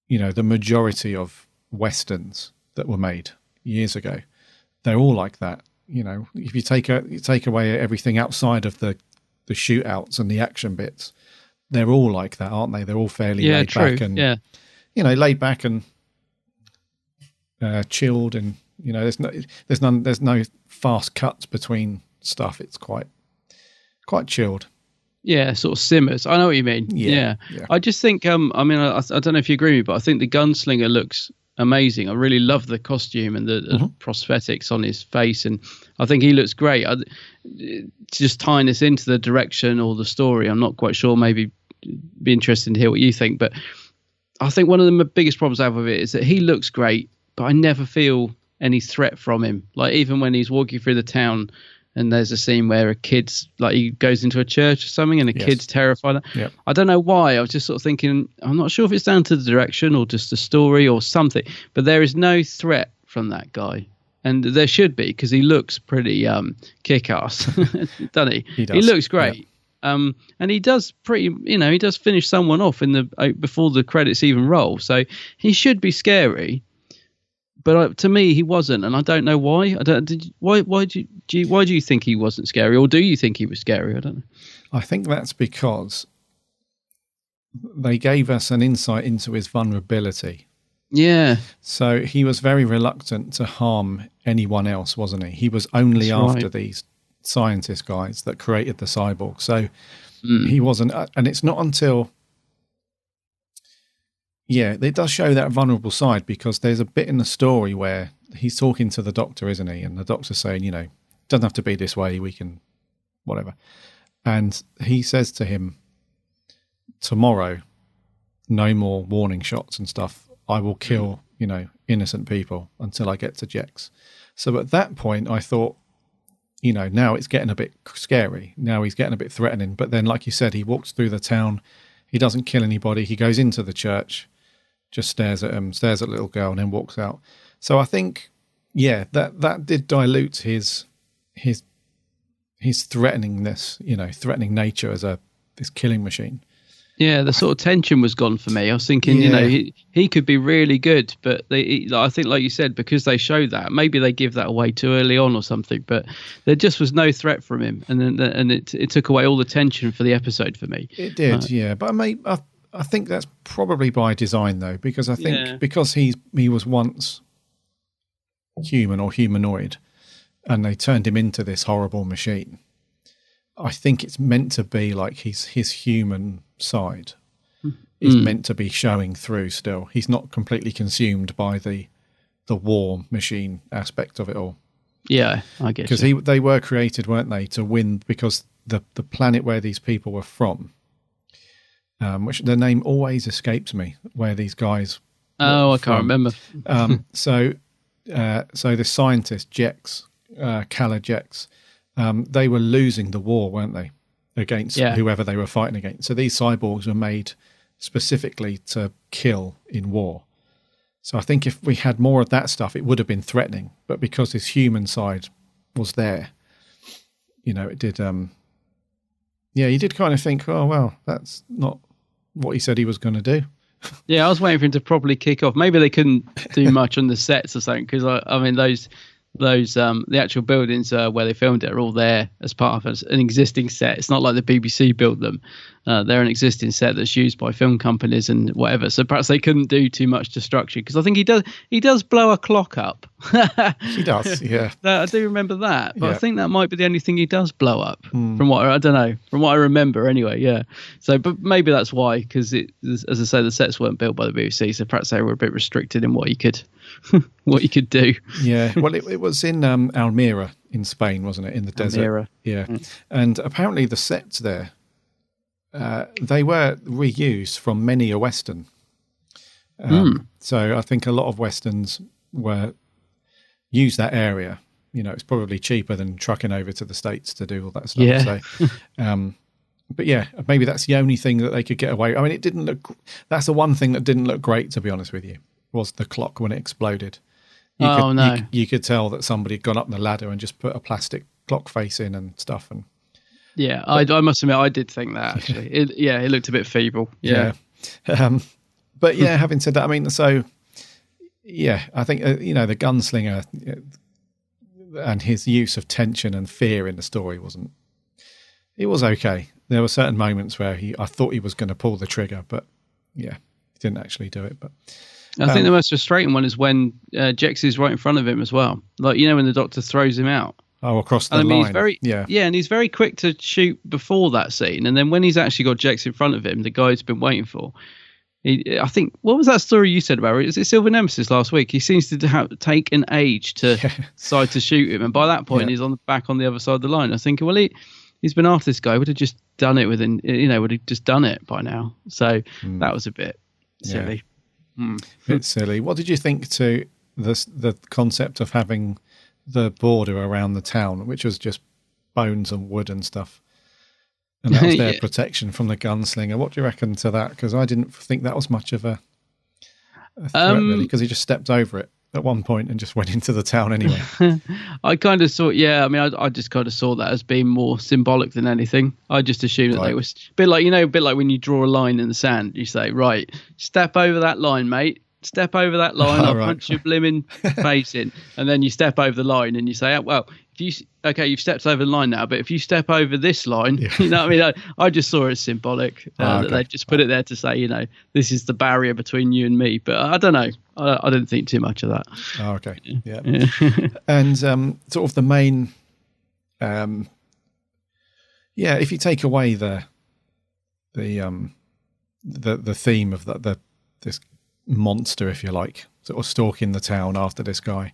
the majority of Westerns that were made years ago, they're all like that. If you take away everything outside of the shootouts and the action bits, they're all like that, aren't they? They're all fairly laid back and laid back and chilled, and there's no fast cuts between stuff. It's quite chilled. Yeah, sort of simmers. I know what you mean. Yeah. I just think, I don't know if you agree with me, but I think the gunslinger looks amazing. I really love the costume and the prosthetics on his face, and I think he looks great. Just tying this into the direction or the story, I'm not quite sure. Maybe be interested to hear what you think, but I think one of the biggest problems I have with it is that he looks great, but I never feel any threat from him. Like even when he's walking through the town, and there's a scene where a kid's like, he goes into a church or something and a kid's terrified. Yep. I don't know why. I was just sort of thinking, I'm not sure if it's down to the direction or just the story or something, but there is no threat from that guy. And there should be, because he looks pretty kick-ass, doesn't he? He does. He looks great. Yeah. And he does he does finish someone off before the credits even roll. So he should be scary. But to me, he wasn't, and I don't know why. Why do you think he wasn't scary, or do you think he was scary? I don't know. I think that's because they gave us an insight into his vulnerability. Yeah. So he was very reluctant to harm anyone else, wasn't he? He was only after these scientist guys that created the cyborg. So he wasn't, and it's not until. Yeah, it does show that vulnerable side, because there's a bit in the story where he's talking to the doctor, isn't he? And the doctor's saying, doesn't have to be this way, we can, whatever. And he says to him, tomorrow, no more warning shots and stuff. I will kill, innocent people until I get to Jex. So at that point, I thought, now it's getting a bit scary. Now he's getting a bit threatening. But then, like you said, he walks through the town. He doesn't kill anybody. He goes into the church, just stares at the little girl, and then walks out. So I think, that did dilute his threateningness, threatening nature as this killing machine. Yeah, the sort of tension was gone for me. I was thinking, he could be really good, but I think, like you said, because they showed that, maybe they give that away too early on or something. But there just was no threat from him, and then it took away all the tension for the episode for me. It did, But I think that's probably by design, though, because I think because he was once human or humanoid, and they turned him into this horrible machine. I think it's meant to be like his human side is meant to be showing through still. He's not completely consumed by the war machine aspect of it all. Yeah, I guess. Because they were created, weren't they, to win, because the planet where these people were from, which the name always escapes me, where these guys I can't remember. So the scientist, Jex, Kala Jex, they were losing the war, weren't they, against whoever they were fighting against. So these cyborgs were made specifically to kill in war. So I think if we had more of that stuff, it would have been threatening. But because his human side was there, it did. You did kind of think, oh well, that's not what he said he was going to do. Yeah, I was waiting for him to properly kick off. Maybe they couldn't do much on the sets or something, because I mean those the actual buildings where they filmed it are all there as part of an existing set. It's not like the BBC built them. They're an existing set that's used by film companies and whatever. So perhaps they couldn't do too much destruction, because I think he does blow a clock up. He does, yeah. I do remember that, but I think that might be the only thing he does blow up. From what I remember anyway. Yeah. So, but maybe that's why, because as I say, the sets weren't built by the BBC, so perhaps they were a bit restricted in what you could do. Yeah. Well, it was in Almeria in Spain, wasn't it? In the desert. Almeria. Yeah. And apparently the sets there, they were reused from many a Western. So I think a lot of Westerns use that area. It's probably cheaper than trucking over to the States to do all that stuff. Yeah. So, but yeah, maybe that's the only thing that they could get away. I mean, it didn't look. That's the one thing that didn't look great, to be honest with you, was the clock when it exploded. You could tell that somebody had gone up the ladder and just put a plastic clock face in and stuff. And yeah, I must admit, I did think that actually. It looked a bit feeble. Yeah. But yeah, having said that, I mean, so yeah, I think the gunslinger and his use of tension and fear in the story it was okay. There were certain moments where I thought he was going to pull the trigger, but yeah, he didn't actually do it. But I think the most frustrating one is when Jex is right in front of him as well. Like, when the doctor throws him out. Oh, across the line. And he's very quick to shoot before that scene. And then when he's actually got Jex in front of him, the guy he's been waiting for, I think, what was that story you said about it? Is it Silver Nemesis last week? He seems to take an age to decide to shoot him. And by that point, he's back on the other side of the line. I was thinking, well, he's been after this guy. Would have just done it would have just done it by now. So that was a bit silly. Bit silly. What did you think to the concept of having the border around the town, which was just bones and wood and stuff, and that was their protection from the gunslinger? What do you reckon to that? Because I didn't think that was much of a threat, really, because he just stepped over it at one point and just went into the town anyway. I kind of saw, I just kind of saw that as being more symbolic than anything. I just assumed that they were a bit like when you draw a line in the sand, you say, right, step over that line, mate. Step over that line, I'll punch your blimmin' face in. And then you step over the line and you say, you've stepped over the line now, but if you step over this line, you know what I mean? I just saw it as symbolic, that they just put it there to say, this is the barrier between you and me. But I don't know. I didn't think too much of that. Oh, okay. Yeah. And sort of the main, if you take away the theme of this monster, if you like, sort of stalking the town after this guy,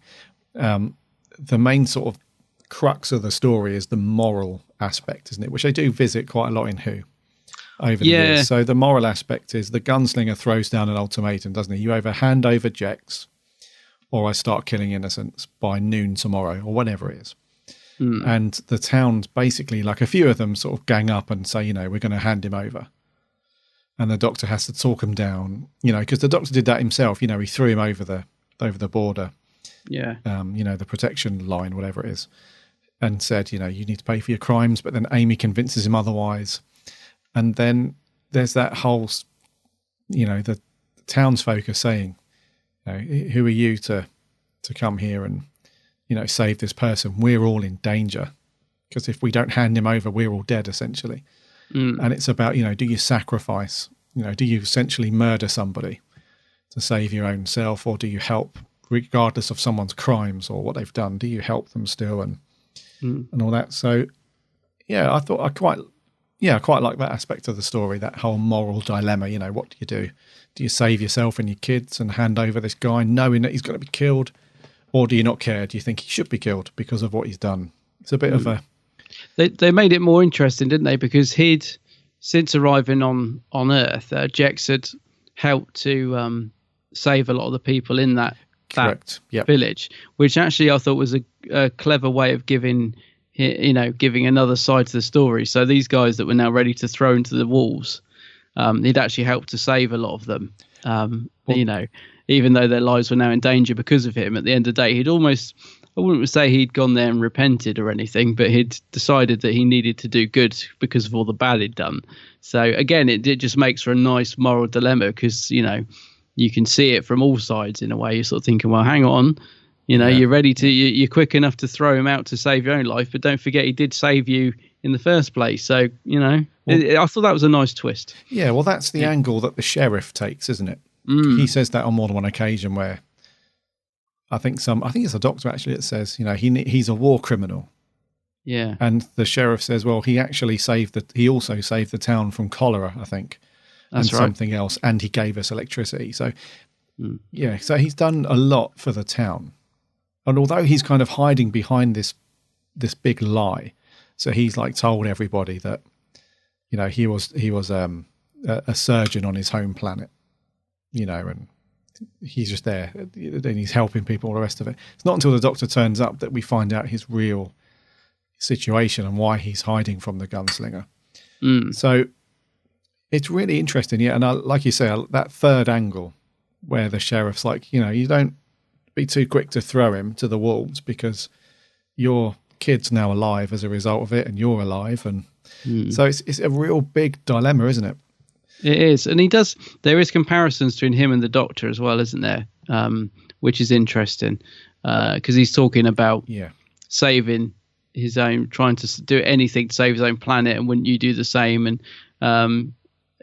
the main sort of crux of the story is the moral aspect, isn't it? Which they do visit quite a lot in Who over the years. So the moral aspect is the gunslinger throws down an ultimatum, doesn't he? You either hand over Jex or I start killing innocents by noon tomorrow, or whatever it is. And the town's basically, like, a few of them sort of gang up and say, we're going to hand him over. And the doctor has to talk him down, because the doctor did that himself. He threw him over the border. Yeah. The protection line, whatever it is, and said, you need to pay for your crimes. But then Amy convinces him otherwise. And then there's that whole, the townsfolk are saying, who are you to come here and, save this person? We're all in danger, because if we don't hand him over, we're all dead, essentially. And it's about, do you sacrifice, do you essentially murder somebody to save your own self, or do you help regardless of someone's crimes or what they've done? Do you help them still and all that? So, yeah, I thought yeah, I quite like that aspect of the story, that whole moral dilemma. You know, what do you do? Do you save yourself and your kids and hand over this guy knowing that he's going to be killed? Or do you not care? Do you think he should be killed because of what he's done? It's a bit of a... They made it more interesting, didn't they? Because he'd, since arriving on Earth, Jex had helped to save a lot of the people in that village, which actually I thought was a clever way of giving another side to the story. So these guys that were now ready to throw into the wolves, he'd actually helped to save a lot of them. Even though their lives were now in danger because of him, at the end of the day, he'd almost, I wouldn't say he'd gone there and repented or anything, but he'd decided that he needed to do good because of all the bad he'd done. So again, it just makes for a nice moral dilemma because, you can see it from all sides in a way. You're sort of thinking, well, hang on, you're ready to, you're quick enough to throw him out to save your own life, but don't forget he did save you in the first place. So, I thought that was a nice twist. Yeah, well, that's the angle that the sheriff takes, isn't it? He says that on more than one occasion where I think it's a doctor actually that says, he's a war criminal. Yeah. And the sheriff says, well, he actually he also saved the town from cholera, I think. That's and right. Something else. And he gave us electricity. So, yeah, so he's done a lot for the town. And although he's kind of hiding behind this big lie, so he's like told everybody that, he was a surgeon on his home planet. And he's just there and he's helping people, all the rest of it. It's not until the doctor turns up that we find out his real situation and why he's hiding from the gunslinger. So it's really interesting. Yeah. And like you say, that third angle where the sheriff's like, you don't be too quick to throw him to the wolves because your kid's now alive as a result of it and you're alive. And so it's a real big dilemma, isn't it? It is, and there is comparisons between him and the Doctor as well, isn't there? Which is interesting because he's talking about saving his own, trying to do anything to save his own planet, and wouldn't you do the same? And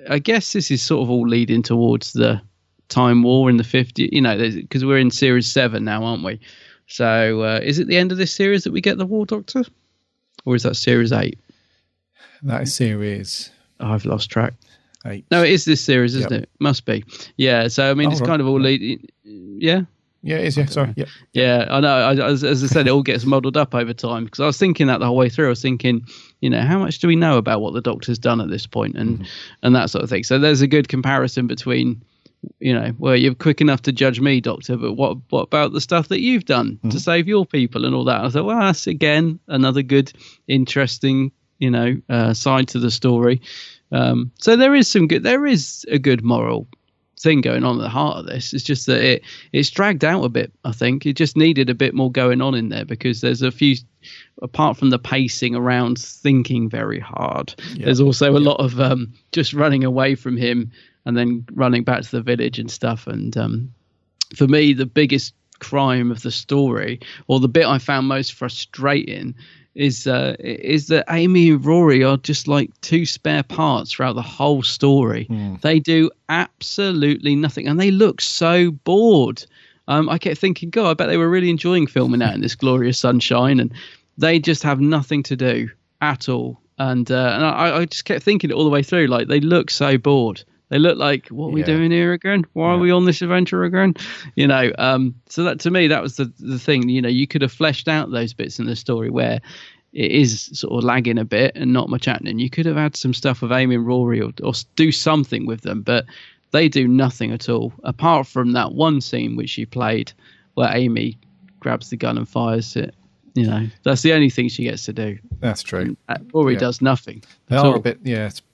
I guess this is sort of all leading towards the Time War in the 50s, because we're in Series 7 now, aren't we? So is it the end of this series that we get the War Doctor? Or is that Series 8? That is Series... I've lost track. 8. No, it is this series, isn't it? Must be. Yeah, so I mean, it's kind of all lead. Yeah? Yeah, it is, yeah, sorry. Yep. Yeah, I know. As I said, it all gets muddled up over time because I was thinking that the whole way through. I was thinking, how much do we know about what the Doctor's done at this point and that sort of thing. So there's a good comparison between, well, you're quick enough to judge me, Doctor, but what about the stuff that you've done to save your people and all that? And I thought, well, that's, again, another good, interesting, side to the story. So there is a good moral thing going on at the heart of this. It's just that it's dragged out a bit. I think it just needed a bit more going on in there because there's a few, apart from the pacing around thinking very hard, there's also a lot of just running away from him and then running back to the village and stuff. And for me, the biggest crime of the story, or the bit I found most frustrating, is that Amy and Rory are just like two spare parts throughout the whole story. They do absolutely nothing, and they look so bored. I kept thinking, God, I bet they were really enjoying filming out in this glorious sunshine, and they just have nothing to do at all. And I just kept thinking it all the way through, like they look so bored. They look like, what are we doing here again? Why are we on this adventure again? So that, to me, that was the thing. You could have fleshed out those bits in the story where it is sort of lagging a bit and not much happening. You could have had some stuff with Amy and Rory or do something with them, but they do nothing at all, apart from that one scene which she played where Amy grabs the gun and fires it. That's the only thing she gets to do. That's true. Rory does nothing. They are a bit,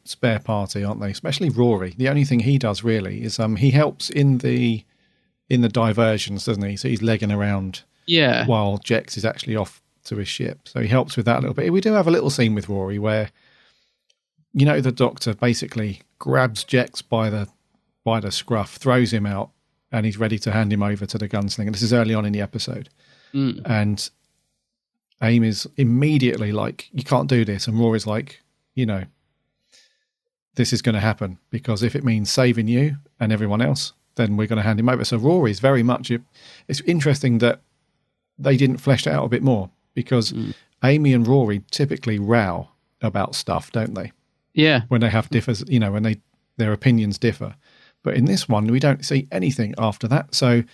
spare party, aren't they? Especially Rory. The only thing he does really is he helps in the diversions, doesn't he? So he's legging around while Jex is actually off to his ship. So he helps with that a little bit. We do have a little scene with Rory where, the Doctor basically grabs Jex by the scruff, throws him out, and he's ready to hand him over to the gunslinger. This is early on in the episode. And Amy's immediately like, you can't do this. And Rory's like, this is going to happen because if it means saving you and everyone else, then we're going to hand him over. So Rory's very much, it's interesting that they didn't flesh it out a bit more because Amy and Rory typically row about stuff, don't they? Yeah. When they have differs, when their opinions differ. But in this one, we don't see anything after that. So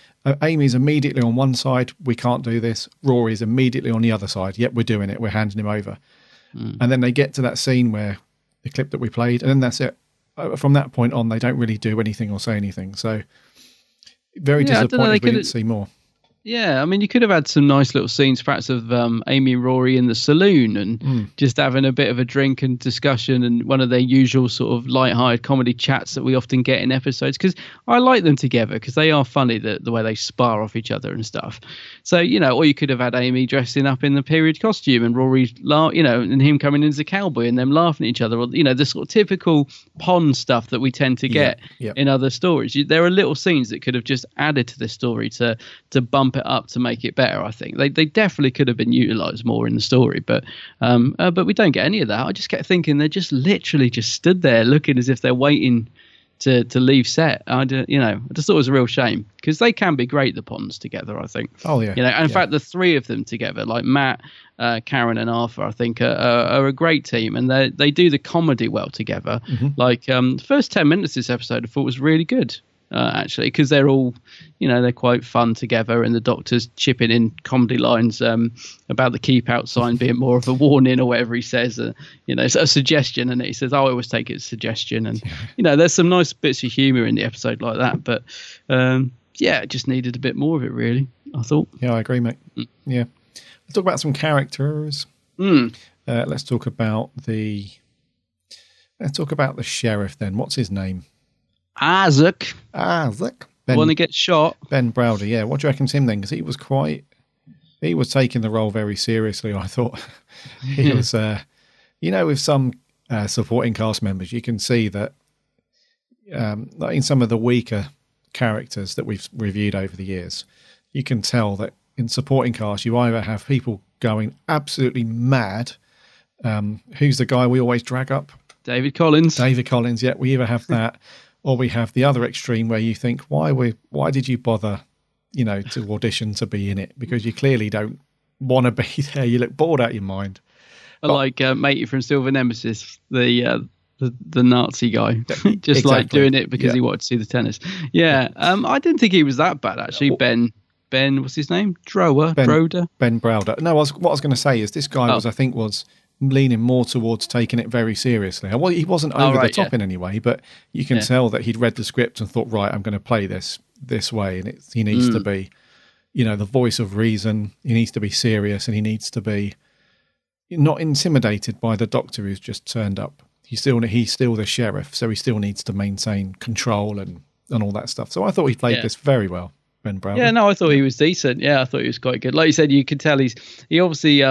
Amy's immediately on one side, we can't do this. Rory's immediately on the other side. Yep, we're doing it. We're handing him over. And then they get to that scene where the clip that we played, and then that's it. From that point on, they don't really do anything or say anything. So very disappointed we didn't see more. Yeah, I mean, you could have had some nice little scenes, perhaps, of Amy and Rory in the saloon and just having a bit of a drink and discussion and one of their usual sort of light-hearted comedy chats that we often get in episodes. Because I like them together because they are funny, the way they spar off each other and stuff. So, or you could have had Amy dressing up in the period costume and Rory, and him coming in as a cowboy and them laughing at each other. Or, the sort of typical Pond stuff that we tend to get in other stories. There are little scenes that could have just added to this story to bump it up to make it better. I think they definitely could have been utilized more in the story, but we don't get any of that. I just kept thinking they're just literally just stood there looking as if they're waiting to leave set. I just thought it was a real shame because they can be great, the Ponds together, I think. Oh yeah. And in fact the three of them together, like Matt, Karen and Arthur, I think are a great team, and they do the comedy well together. Like the first 10 minutes of this episode I thought was really good. Actually, because they're all, they're quite fun together, and the Doctor's chipping in comedy lines about the keep out sign being more of a warning or whatever he says, it's a suggestion, and he says, I always take it as a suggestion, and there's some nice bits of humour in the episode like that, but it just needed a bit more of it, really, I thought. Yeah, I agree, mate. Yeah, let's talk about some characters. Let's talk about the sheriff then. What's his name? Isaac. Ben, one that gets shot. Ben Browder, yeah. What do you reckon to him then? Because he was taking the role very seriously, I thought. He was, with some supporting cast members, you can see that like in some of the weaker characters that we've reviewed over the years, you can tell that in supporting cast, you either have people going absolutely mad. Who's the guy we always drag up? David Collins, yeah. We either have that, or we have the other extreme where you think, why did you bother, to audition to be in it? Because you clearly don't want to be there. You look bored out of your mind. Like Matey from Silver Nemesis, the Nazi guy, just exactly. Like doing it because he wanted to see the tennis. Yeah, I didn't think he was that bad actually. Ben, what's his name? Broder. Ben Browder. No, what I was going to say is this guy was leaning more towards taking it very seriously. Well, he wasn't over the top in any way, but you can tell that he'd read the script and thought, right, I'm going to play this way, and he needs to be, the voice of reason. He needs to be serious, and he needs to be not intimidated by the Doctor who's just turned up. He's still the sheriff, so he still needs to maintain control and all that stuff. So I thought he played this very well, Ben Browder. Yeah, no, I thought he was decent. Yeah, I thought he was quite good. Like you said, you could tell he obviously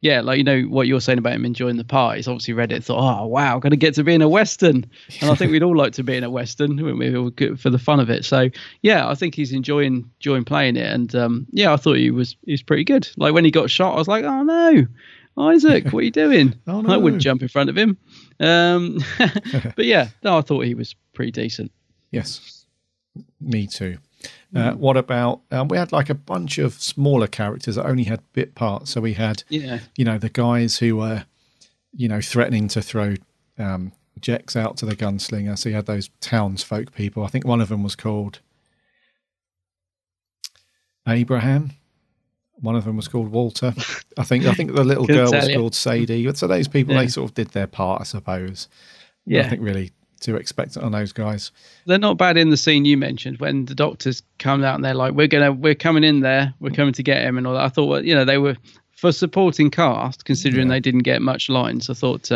what you're saying about him enjoying the part. He's obviously read it and thought, oh, wow, I'm going to get to be in a Western. And I think we'd all like to be in a Western, wouldn't we? All good for the fun of it. So, yeah, I think he's enjoying playing it. And, I thought he was pretty good. Like, when he got shot, I was like, oh, no, Isaac, what are you doing? Oh, no. I wouldn't jump in front of him. But, yeah, no, I thought he was pretty decent. Yes, me too. What about we had like a bunch of smaller characters that only had bit parts. So we had the guys who were threatening to throw Jex out to the gunslinger. So you had those townsfolk people. I think one of them was called Abraham. One of them was called Walter. I think the little girl was called Sadie. So those people, they sort of did their part, I suppose. Yeah, nothing really to expect on those guys. They're not bad in the scene you mentioned when the Doctors come out and they're like, we're coming in there, we're coming to get him and all that. I thought, they were for supporting cast, considering they didn't get much lines. I thought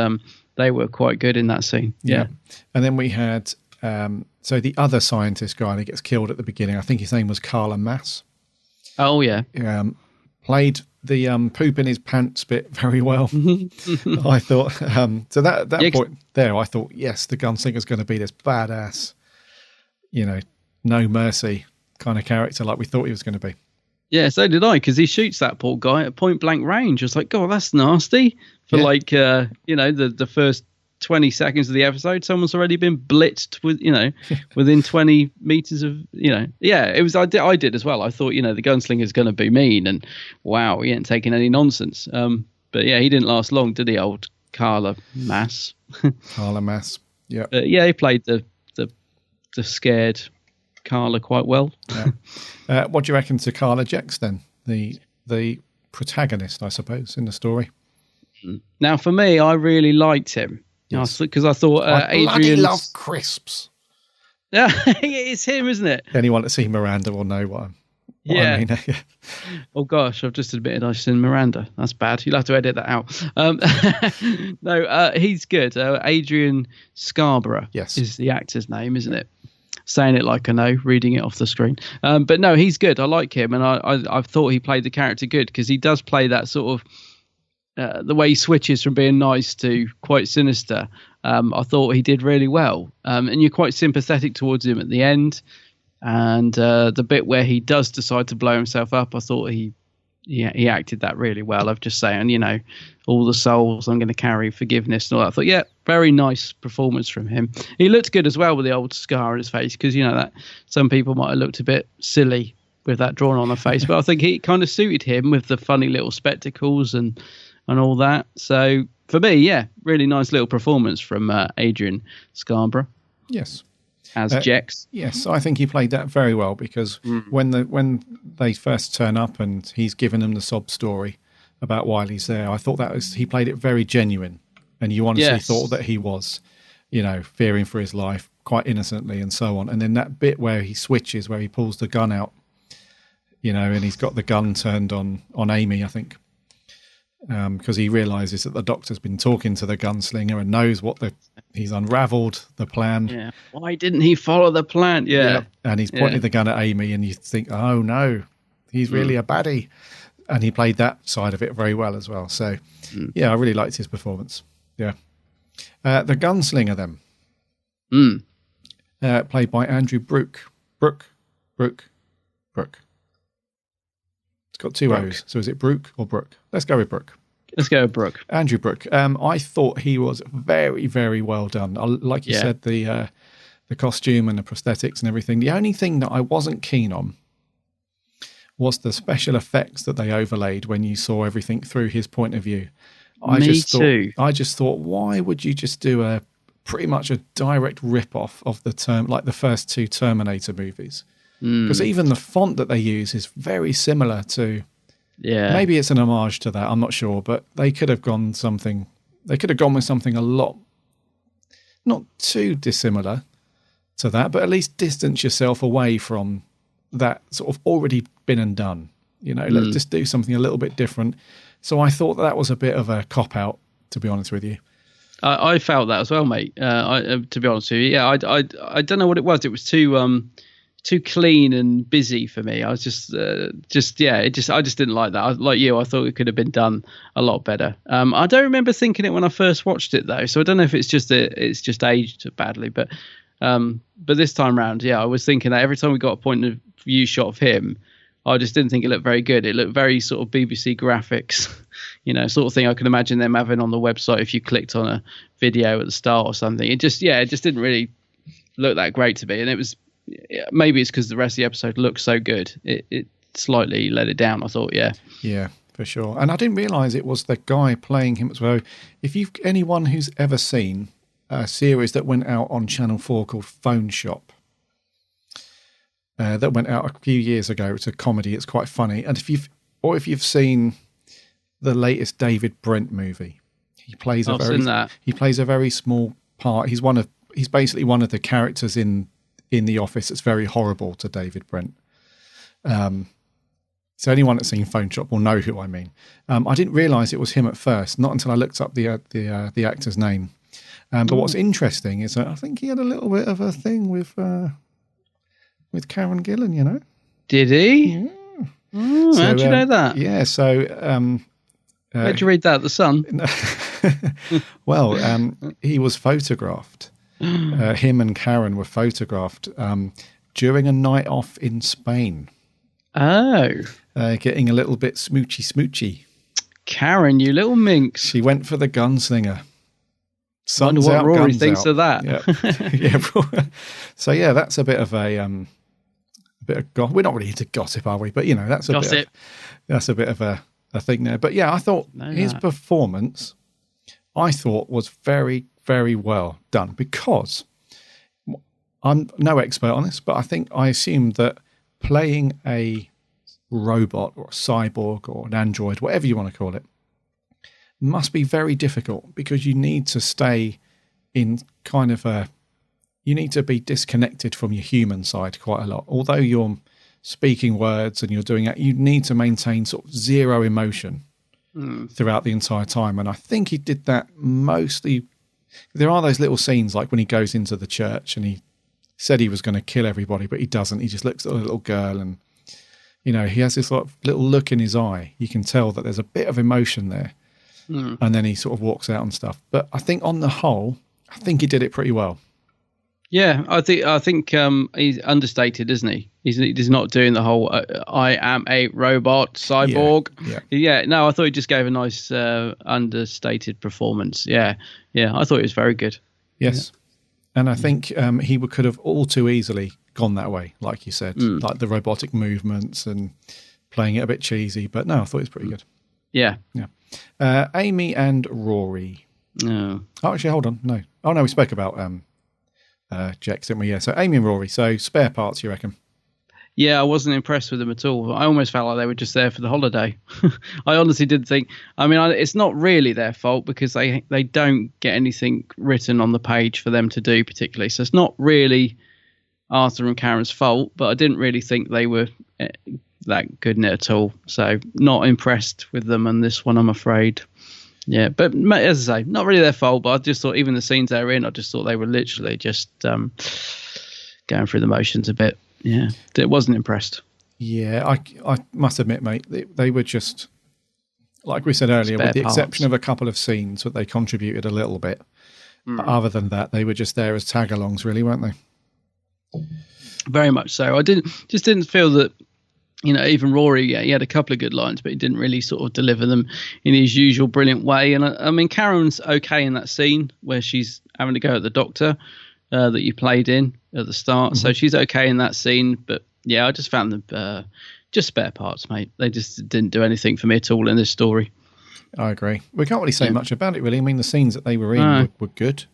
they were quite good in that scene. Yeah. And then we had so the other scientist guy that gets killed at the beginning. I think his name was Carla Mass. Oh yeah. Played the poop in his pants bit very well. I thought so that point there, I thought, yes, the gunslinger's going to be this badass, no mercy kind of character like we thought he was going to be. Yeah, so did I, because he shoots that poor guy at point blank range. I was like, God, that's nasty. For the first 20 seconds of the episode, someone's already been blitzed with, within 20 meters of, it was, I did as well. I thought, the gunslinger's going to be mean and wow, he ain't taking any nonsense. But yeah, he didn't last long, did he, old Carla Mass. Carla Mass. Yeah. Yeah, he played the scared Carla quite well. Yeah. What do you reckon to Carla Jex then? The protagonist, I suppose, in the story. Now, for me, I really liked him. Yes. Because I thought I bloody love crisps. Yeah, it's him, isn't it? Anyone that's seen Miranda will know what I mean. Oh gosh, I've just admitted I've seen Miranda. That's bad. You'll have to edit that out. No, he's good. Adrian Scarborough is the actor's name, isn't it? Saying it like I know, reading it off the screen. But no, he's good. I like him, and I thought he played the character good because he does play that sort of the way he switches from being nice to quite sinister. I thought he did really well, and you're quite sympathetic towards him at the end. And the bit where he does decide to blow himself up, I thought he acted that really well. Of just saying, all the souls I'm going to carry, forgiveness and all that. I thought, yeah, very nice performance from him. He looked good as well with the old scar on his face because that some people might have looked a bit silly with that drawn on the face, but I think he kind of suited him with the funny little spectacles and all that. So for me, yeah, really nice little performance from Adrian Scarborough. Yes. As Jex. Yes, I think he played that very well because when they first turn up and he's given them the sob story about why he's there, I thought he played it very genuine, and you honestly thought that he was, fearing for his life quite innocently and so on. And then that bit where he switches, where he pulls the gun out, and he's got the gun turned on Amy, I think. Because he realizes that the doctor's been talking to the gunslinger and knows he's unraveled the plan. Yeah. Why didn't he follow the plan? Yeah. And he's pointing the gun at Amy, and you think, oh no, he's really a baddie. And he played that side of it very well as well. So, yeah, I really liked his performance. Yeah. The gunslinger then. Played by Andrew Brooke. Brooke. It's got two O's. So is it Brooke or Brooke? Let's go with Brooke. Let's go with Brooke. Andrew Brooke. I thought he was very, very well done. Like you said, the costume and the prosthetics and everything. The only thing that I wasn't keen on was the special effects that they overlaid when you saw everything through his point of view. I just thought, why would you just do pretty much a direct rip-off of the first two Terminator movies? Because even the font that they use is very similar to. Yeah. Maybe it's an homage to that. I'm not sure, but they could have gone with something a lot, not too dissimilar to that, but at least distance yourself away from that sort of already been and done. Let's just do something a little bit different. So I thought that was a bit of a cop out, to be honest with you. I felt that as well, mate. To be honest with you, yeah, I don't know what it was. It was too clean and busy for me. I was I just didn't like that. Like you, I thought it could have been done a lot better. I don't remember thinking it when I first watched it though, so I don't know if it's just aged badly. But this time round, yeah, I was thinking that every time we got a point of view shot of him, I just didn't think it looked very good. It looked very sort of BBC graphics, sort of thing I can imagine them having on the website if you clicked on a video at the start or something. It just didn't really look that great to me, and it was. Maybe it's because the rest of the episode looks so good. It slightly let it down, I thought, yeah. Yeah, for sure. And I didn't realise it was the guy playing him as well. If anyone who's ever seen a series that went out on Channel 4 called Phone Shop, that went out a few years ago, it's a comedy, it's quite funny. And if you've seen the latest David Brent movie, he plays a very small part. He's basically one of the characters in The Office. It's very horrible to David Brent. So anyone that's seen Phone Shop will know who I mean. I didn't realise it was him at first, not until I looked up the actor's name. But what's interesting is that I think he had a little bit of a thing with Karen Gillan, Did he? Yeah. Oh, how'd you know that? Yeah, so... where'd you read that? The Sun? Well, he was photographed. Him and Karen were photographed during a night off in Spain. Oh. Getting a little bit smoochy. Karen, you little minx. She went for the gunslinger. I wonder what Rory thinks of that. Yeah. So, yeah, that's a bit of a we're not really into gossip, are we? But, that's a gossip. That's a bit of a thing there. But, yeah, I thought his performance I thought was very, very well done, because I'm no expert on this, but I assumed that playing a robot or a cyborg or an android, whatever you want to call it, must be very difficult, because you need to stay in kind of you need to be disconnected from your human side quite a lot. Although you're speaking words and you're doing it, you need to maintain sort of zero emotion throughout the entire time. And I think he did that mostly. There are those little scenes like when he goes into the church and he said he was going to kill everybody, but he doesn't. He just looks at a little girl and, he has this sort of little look in his eye. You can tell that there's a bit of emotion there. And then he sort of walks out and stuff. But I think on the whole, I think he did it pretty well. Yeah, I think he's understated, isn't he? He's not doing the whole I am a robot cyborg. Yeah. No, I thought he just gave a nice understated performance. Yeah, I thought it was very good. Yes, and I think he could have all too easily gone that way, like you said, like the robotic movements and playing it a bit cheesy. But no, I thought it was pretty good. Yeah. Amy and Rory. No. Oh, actually, hold on. No. Oh no, we spoke about Jex, didn't we? Yeah. So Amy and Rory. So spare parts, you reckon? Yeah, I wasn't impressed with them at all. I almost felt like they were just there for the holiday. I honestly did think. I mean, it's not really their fault, because they don't get anything written on the page for them to do particularly. So it's not really Arthur and Karen's fault. But I didn't really think they were that good in it at all. So not impressed with them on this one, I'm afraid. Yeah, but as I say, not really their fault, but I just thought even the scenes they were in, I just thought they were literally just going through the motions a bit. Yeah, I wasn't impressed. Yeah, I must admit, mate, they were just, like we said earlier, with the exception of a couple of scenes that they contributed a little bit. Other than that, they were just there as tag-alongs, really, weren't they? Very much so. I didn't feel that, even Rory, he had a couple of good lines, but he didn't really sort of deliver them in his usual brilliant way. And I mean, Karen's okay in that scene where she's having to go at the doctor that you played in at the start. So she's okay in that scene. But yeah, I just found them just spare parts, mate. They just didn't do anything for me at all in this story. I agree. We can't really say much about it, really. I mean, the scenes that they were in were good,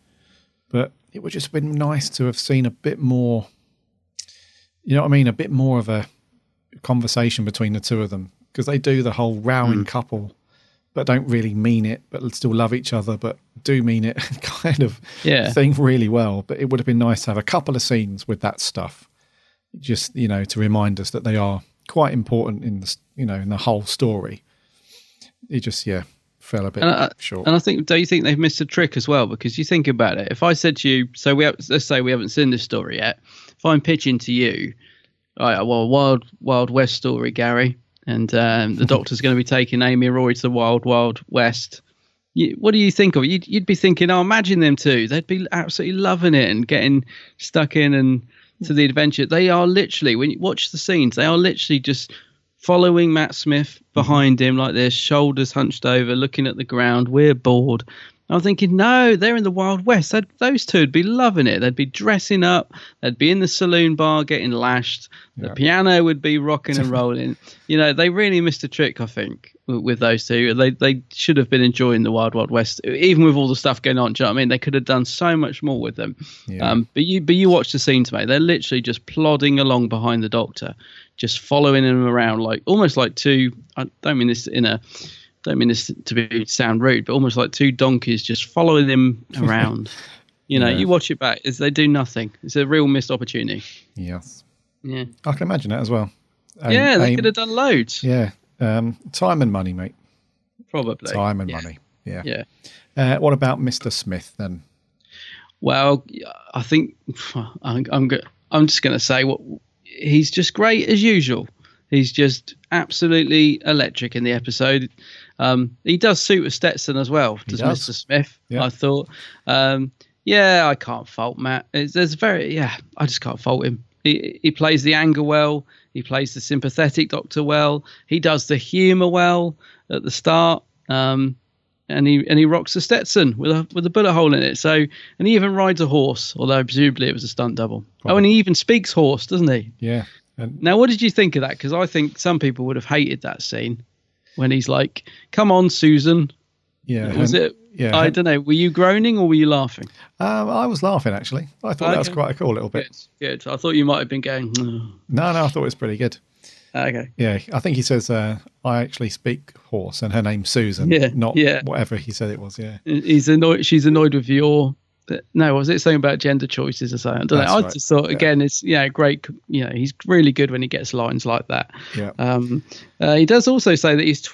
but it would just been nice to have seen a bit more, you know what I mean? A bit more of a conversation between the two of them, because they do the whole rowing couple, but don't really mean it, but still love each other, but do mean it kind of thing really well. But it would have been nice to have a couple of scenes with that stuff, just, to remind us that they are quite important in the, in the whole story. It just, fell a bit short. And I think, do you think they've missed a trick as well? Because you think about it, if I said to you, so let's say we haven't seen this story yet, if I'm pitching to you, all right, well, Wild West story, Gary, and the doctor's going to be taking Amy and Rory to the Wild West. What do you think of it? You'd be thinking, imagine them two. They'd be absolutely loving it and getting stuck in and to the adventure. They are literally, when you watch the scenes, they are literally just following Matt Smith behind him like this, shoulders hunched over, looking at the ground. We're bored. I'm thinking, no, they're in the Wild West. Those two would be loving it. They'd be dressing up. They'd be in the saloon bar getting lashed. The piano would be rocking and rolling. They really missed a trick, I think, with those two. They should have been enjoying the Wild West, even with all the stuff going on. Do you know what I mean? They could have done so much more with them. Yeah. But you watch the scenes, mate. They're literally just plodding along behind the doctor, just following him around, like almost like two. I don't mean this to sound rude, but almost like two donkeys just following him around. You watch it back, they do nothing. It's a real missed opportunity. Yes. Yeah. I can imagine that as well. They could have done loads. Yeah. Time and money, mate. Probably. Time and money. Yeah. Yeah. What about Mr. Smith then? Well, I think I'm just going to say he's just great as usual. He's just absolutely electric in the episode. He does suit a Stetson as well, does Mr. Smith, I thought. I can't fault Matt. I just can't fault him. He plays the anger well. He plays the sympathetic doctor well. He does the humour well at the start. And he rocks the Stetson with a bullet hole in it. So, and he even rides a horse, although presumably it was a stunt double. Probably. Oh, and he even speaks horse, doesn't he? Yeah. Now, what did you think of that? Because I think some people would have hated that scene when he's like, "Come on, Susan," Yeah. Was it? Yeah. I don't know. Were you groaning or were you laughing? I was laughing, actually. I thought that was quite a cool little bit. Good. I thought you might have been going. No, I thought it was pretty good. Okay. Yeah, I think he says, I actually speak horse and her name's Susan, not whatever he said it was, yeah. He's annoyed. She's annoyed with your... No, was it something about gender choices or something? I don't know. I just thought, again, it's great. He's really good when he gets lines like that. Yeah. He does also say that he's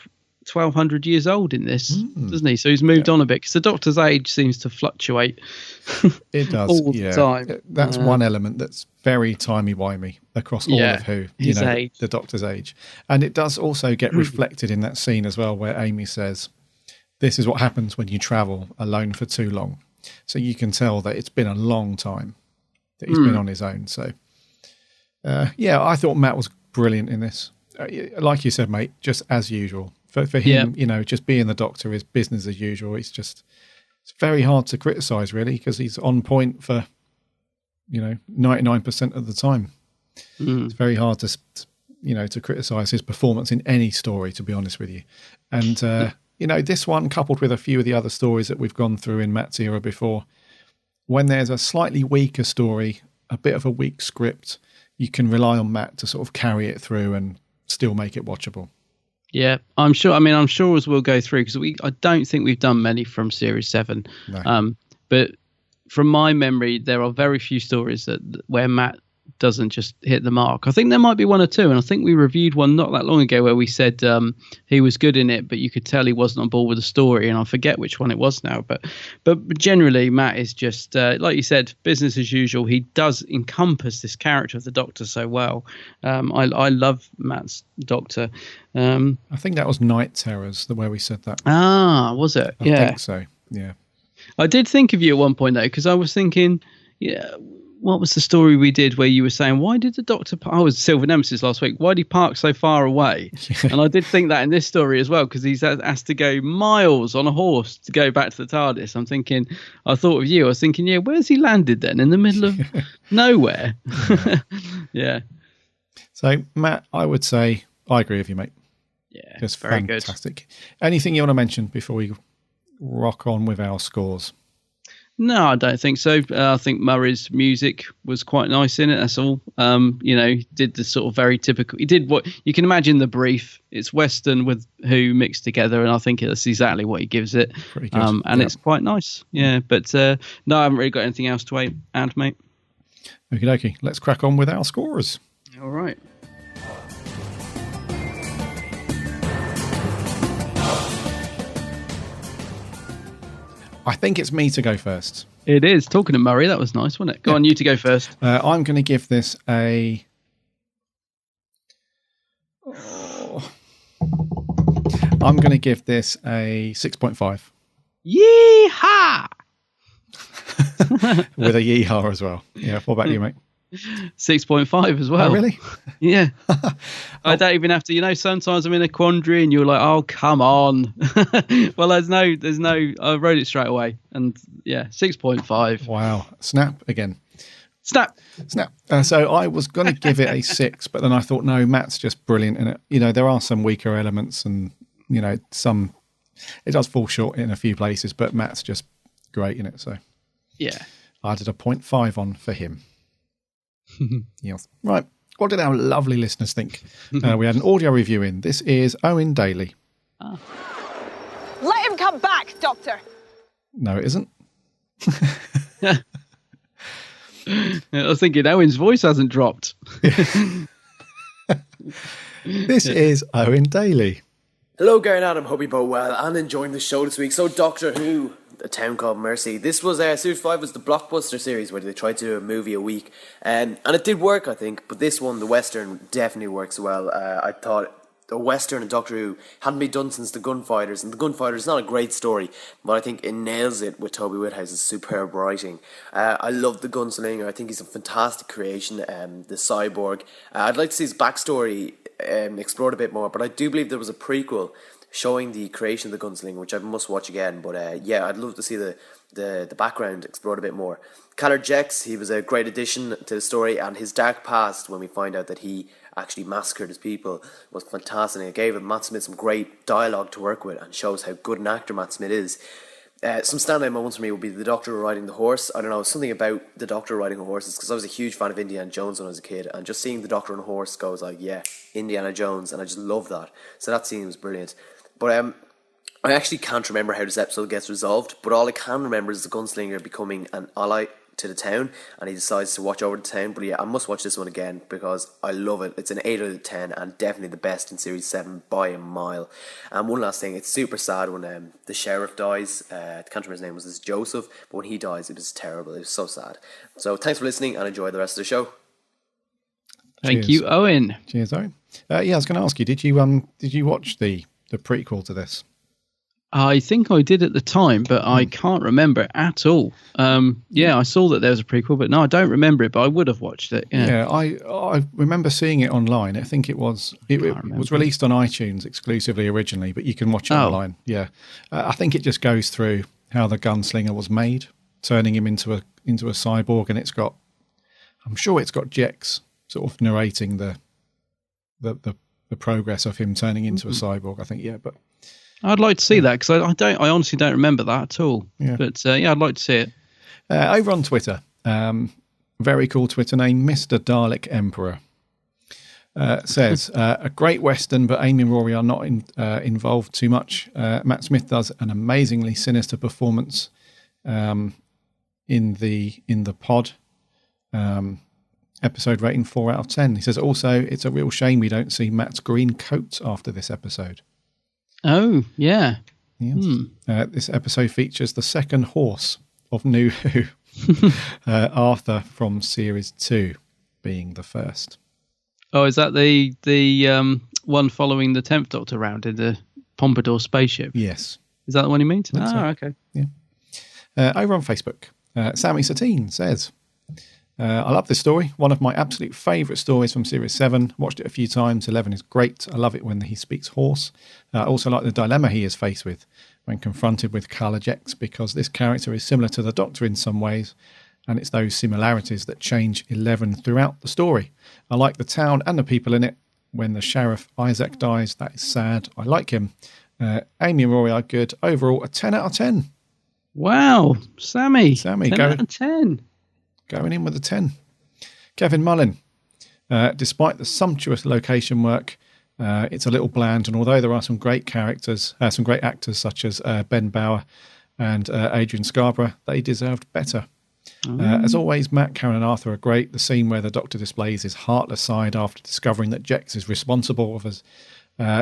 1,200 years old in this, doesn't he? So he's moved on a bit because the Doctor's age seems to fluctuate. It does all the time. That's one element that's very timey-wimey across all of Who. His age. The Doctor's age. And it does also get reflected in that scene as well where Amy says, this is what happens when you travel alone for too long. So you can tell that it's been a long time that he's been on his own. So, I thought Matt was brilliant in this. Like you said, mate, just as usual. For him, just being the Doctor is business as usual. It's very hard to criticise, really, because he's on point for, 99% of the time. It's very hard to criticise his performance in any story, to be honest with you. And, this one, coupled with a few of the other stories that we've gone through in Matt's era before, when there's a slightly weaker story, a bit of a weak script, you can rely on Matt to sort of carry it through and still make it watchable. Yeah, I'm sure. I mean, I'm sure as we'll go through because I don't think we've done many from Series 7. No. But from my memory, there are very few stories where Matt doesn't just hit the mark. I think there might be one or two, and I think we reviewed one not that long ago where we said he was good in it, but you could tell he wasn't on board with the story, and I forget which one it was now. But generally, Matt is just like you said, business as usual. He does encompass this character of the Doctor so well. I love Matt's Doctor. I think that was Night Terrors, the way we said that. Ah, was it? I think so. Yeah. I did think of you at one point though, because I was thinking, what was the story we did where you were saying, why did the Doctor I was Silver Nemesis last week, why did he park so far away? And I did think that in this story as well, because he's has to go miles on a horse to go back to the TARDIS. I thought of you, I was thinking, where's he landed then? In the middle of nowhere. Yeah. So Matt, I would say I agree with you, mate. Yeah, just very fantastic. Good. Anything you want to mention before we rock on with our scores? No, I don't think so. I think Murray's music was quite nice in it. That's all. He did the sort of very typical. He did what you can imagine the brief. It's Western with Who mixed together, and I think that's exactly what he gives it. Pretty good. It's quite nice. Yeah, but no, I haven't really got anything else to add, mate. Okie dokie. Let's crack on with our scores. All right. I think it's me to go first. It is. Talking to Murray, that was nice, wasn't it? Go on, you to go first. I'm going to give this a... I'm going to give this a 6.5. Yeehaw! With a yeehaw as well. Yeah, what about you, mate? 6.5 as well. Oh, really? Yeah. I don't even have to, sometimes I'm in a quandary and you're like, oh, come on. Well, there's no, I wrote it straight away. And 6.5. Wow. Snap again. Snap. So I was going to give it a 6, but then I thought, no, Matt's just brilliant in it. There are some weaker elements and, it does fall short in a few places, but Matt's just great in it. So yeah, I did a 0.5 on for him. Yes. Right. What did our lovely listeners think? We had an audio review in. This is Owen Daly. Let him come back, Doctor. No, it isn't. I was thinking Owen's voice hasn't dropped. This is Owen Daly. Hello, Gary and Adam. Hope you both well and enjoying the show this week. So, Doctor Who, A Town Called Mercy. This was Series 5 was the blockbuster series where they tried to do a movie a week, and it did work, I think. But this one, the Western, definitely works well. I thought a Western and Doctor Who hadn't been done since The Gunfighters, and The Gunfighters is not a great story, but I think it nails it with Toby Whithouse's superb writing. I love the Gunslinger. I think he's a fantastic creation. The Cyborg. I'd like to see his backstory explored a bit more, but I do believe there was a prequel showing the creation of the Gunslinger, which I must watch again. But I'd love to see the the background explored a bit more. Callard Jex, he was a great addition to the story, and his dark past, when we find out that he actually massacred his people, was fantastic. It gave Matt Smith some great dialogue to work with and shows how good an actor Matt Smith is. Some standout moments for me would be the Doctor riding the horse. I don't know, something about the Doctor riding a horse, because I was a huge fan of Indiana Jones when I was a kid, and just seeing the Doctor on a horse goes like, yeah, Indiana Jones, and I just love that. So that scene was brilliant. But I actually can't remember how this episode gets resolved, but all I can remember is the gunslinger becoming an ally to the town, and he decides to watch over the town. But yeah, I must watch this one again because I love it. It's an 8 out of 10 and definitely the best in Series 7 by a mile. And one last thing, it's super sad when the sheriff dies. I can't remember his name, was this Joseph? But when he dies, it was terrible. It was so sad. So thanks for listening and enjoy the rest of the show. Thank you, Owen. Cheers, Owen. Yeah, I was going to ask you, did you watch the prequel to this? I think I did at the time, but I can't remember it at all. I saw that there was a prequel, but no, I don't remember it, but I would have watched it. Yeah, I remember seeing it online. I think it was released on iTunes exclusively originally, but you can watch it online. Yeah. I think it just goes through how the gunslinger was made, turning him into a cyborg, and I'm sure it's got Jex sort of narrating the progress of him turning into a cyborg, I think, but I'd like to see that because I honestly don't remember that at all. Yeah. But I'd like to see it. Over on Twitter, very cool Twitter name, Mr. Dalek Emperor, says, a great Western, but Amy and Rory are not involved too much. Matt Smith does an amazingly sinister performance in the pod. Episode rating 4 out of 10. He says, also, it's a real shame we don't see Matt's green coat after this episode. Oh, yeah. Yes. This episode features the second horse of New Who, Arthur from Series 2 being the first. Oh, is that the one following the 10th Doctor around in the Pompadour spaceship? Yes. Is that the one you mean? So. Okay. Yeah. Over on Facebook, Sammy Satine says, I love this story. One of my absolute favourite stories from Series 7. Watched it a few times. 11 is great. I love it when he speaks horse. I also like the dilemma he is faced with when confronted with Callard Jex, because this character is similar to the Doctor in some ways, and it's those similarities that change 11 throughout the story. I like the town and the people in it. When the Sheriff Isaac dies, that is sad. I like him. Amy and Rory are good. Overall, a 10 out of 10. Wow. Sammy 10 out of 10. Going in with a 10. Kevin Mullen. Despite the sumptuous location work, it's a little bland, and although there are some great characters, some great actors such as Ben Bauer and Adrian Scarborough, they deserved better. As always, Matt, Karen and Arthur are great. The scene where the Doctor displays his heartless side after discovering that Jex is responsible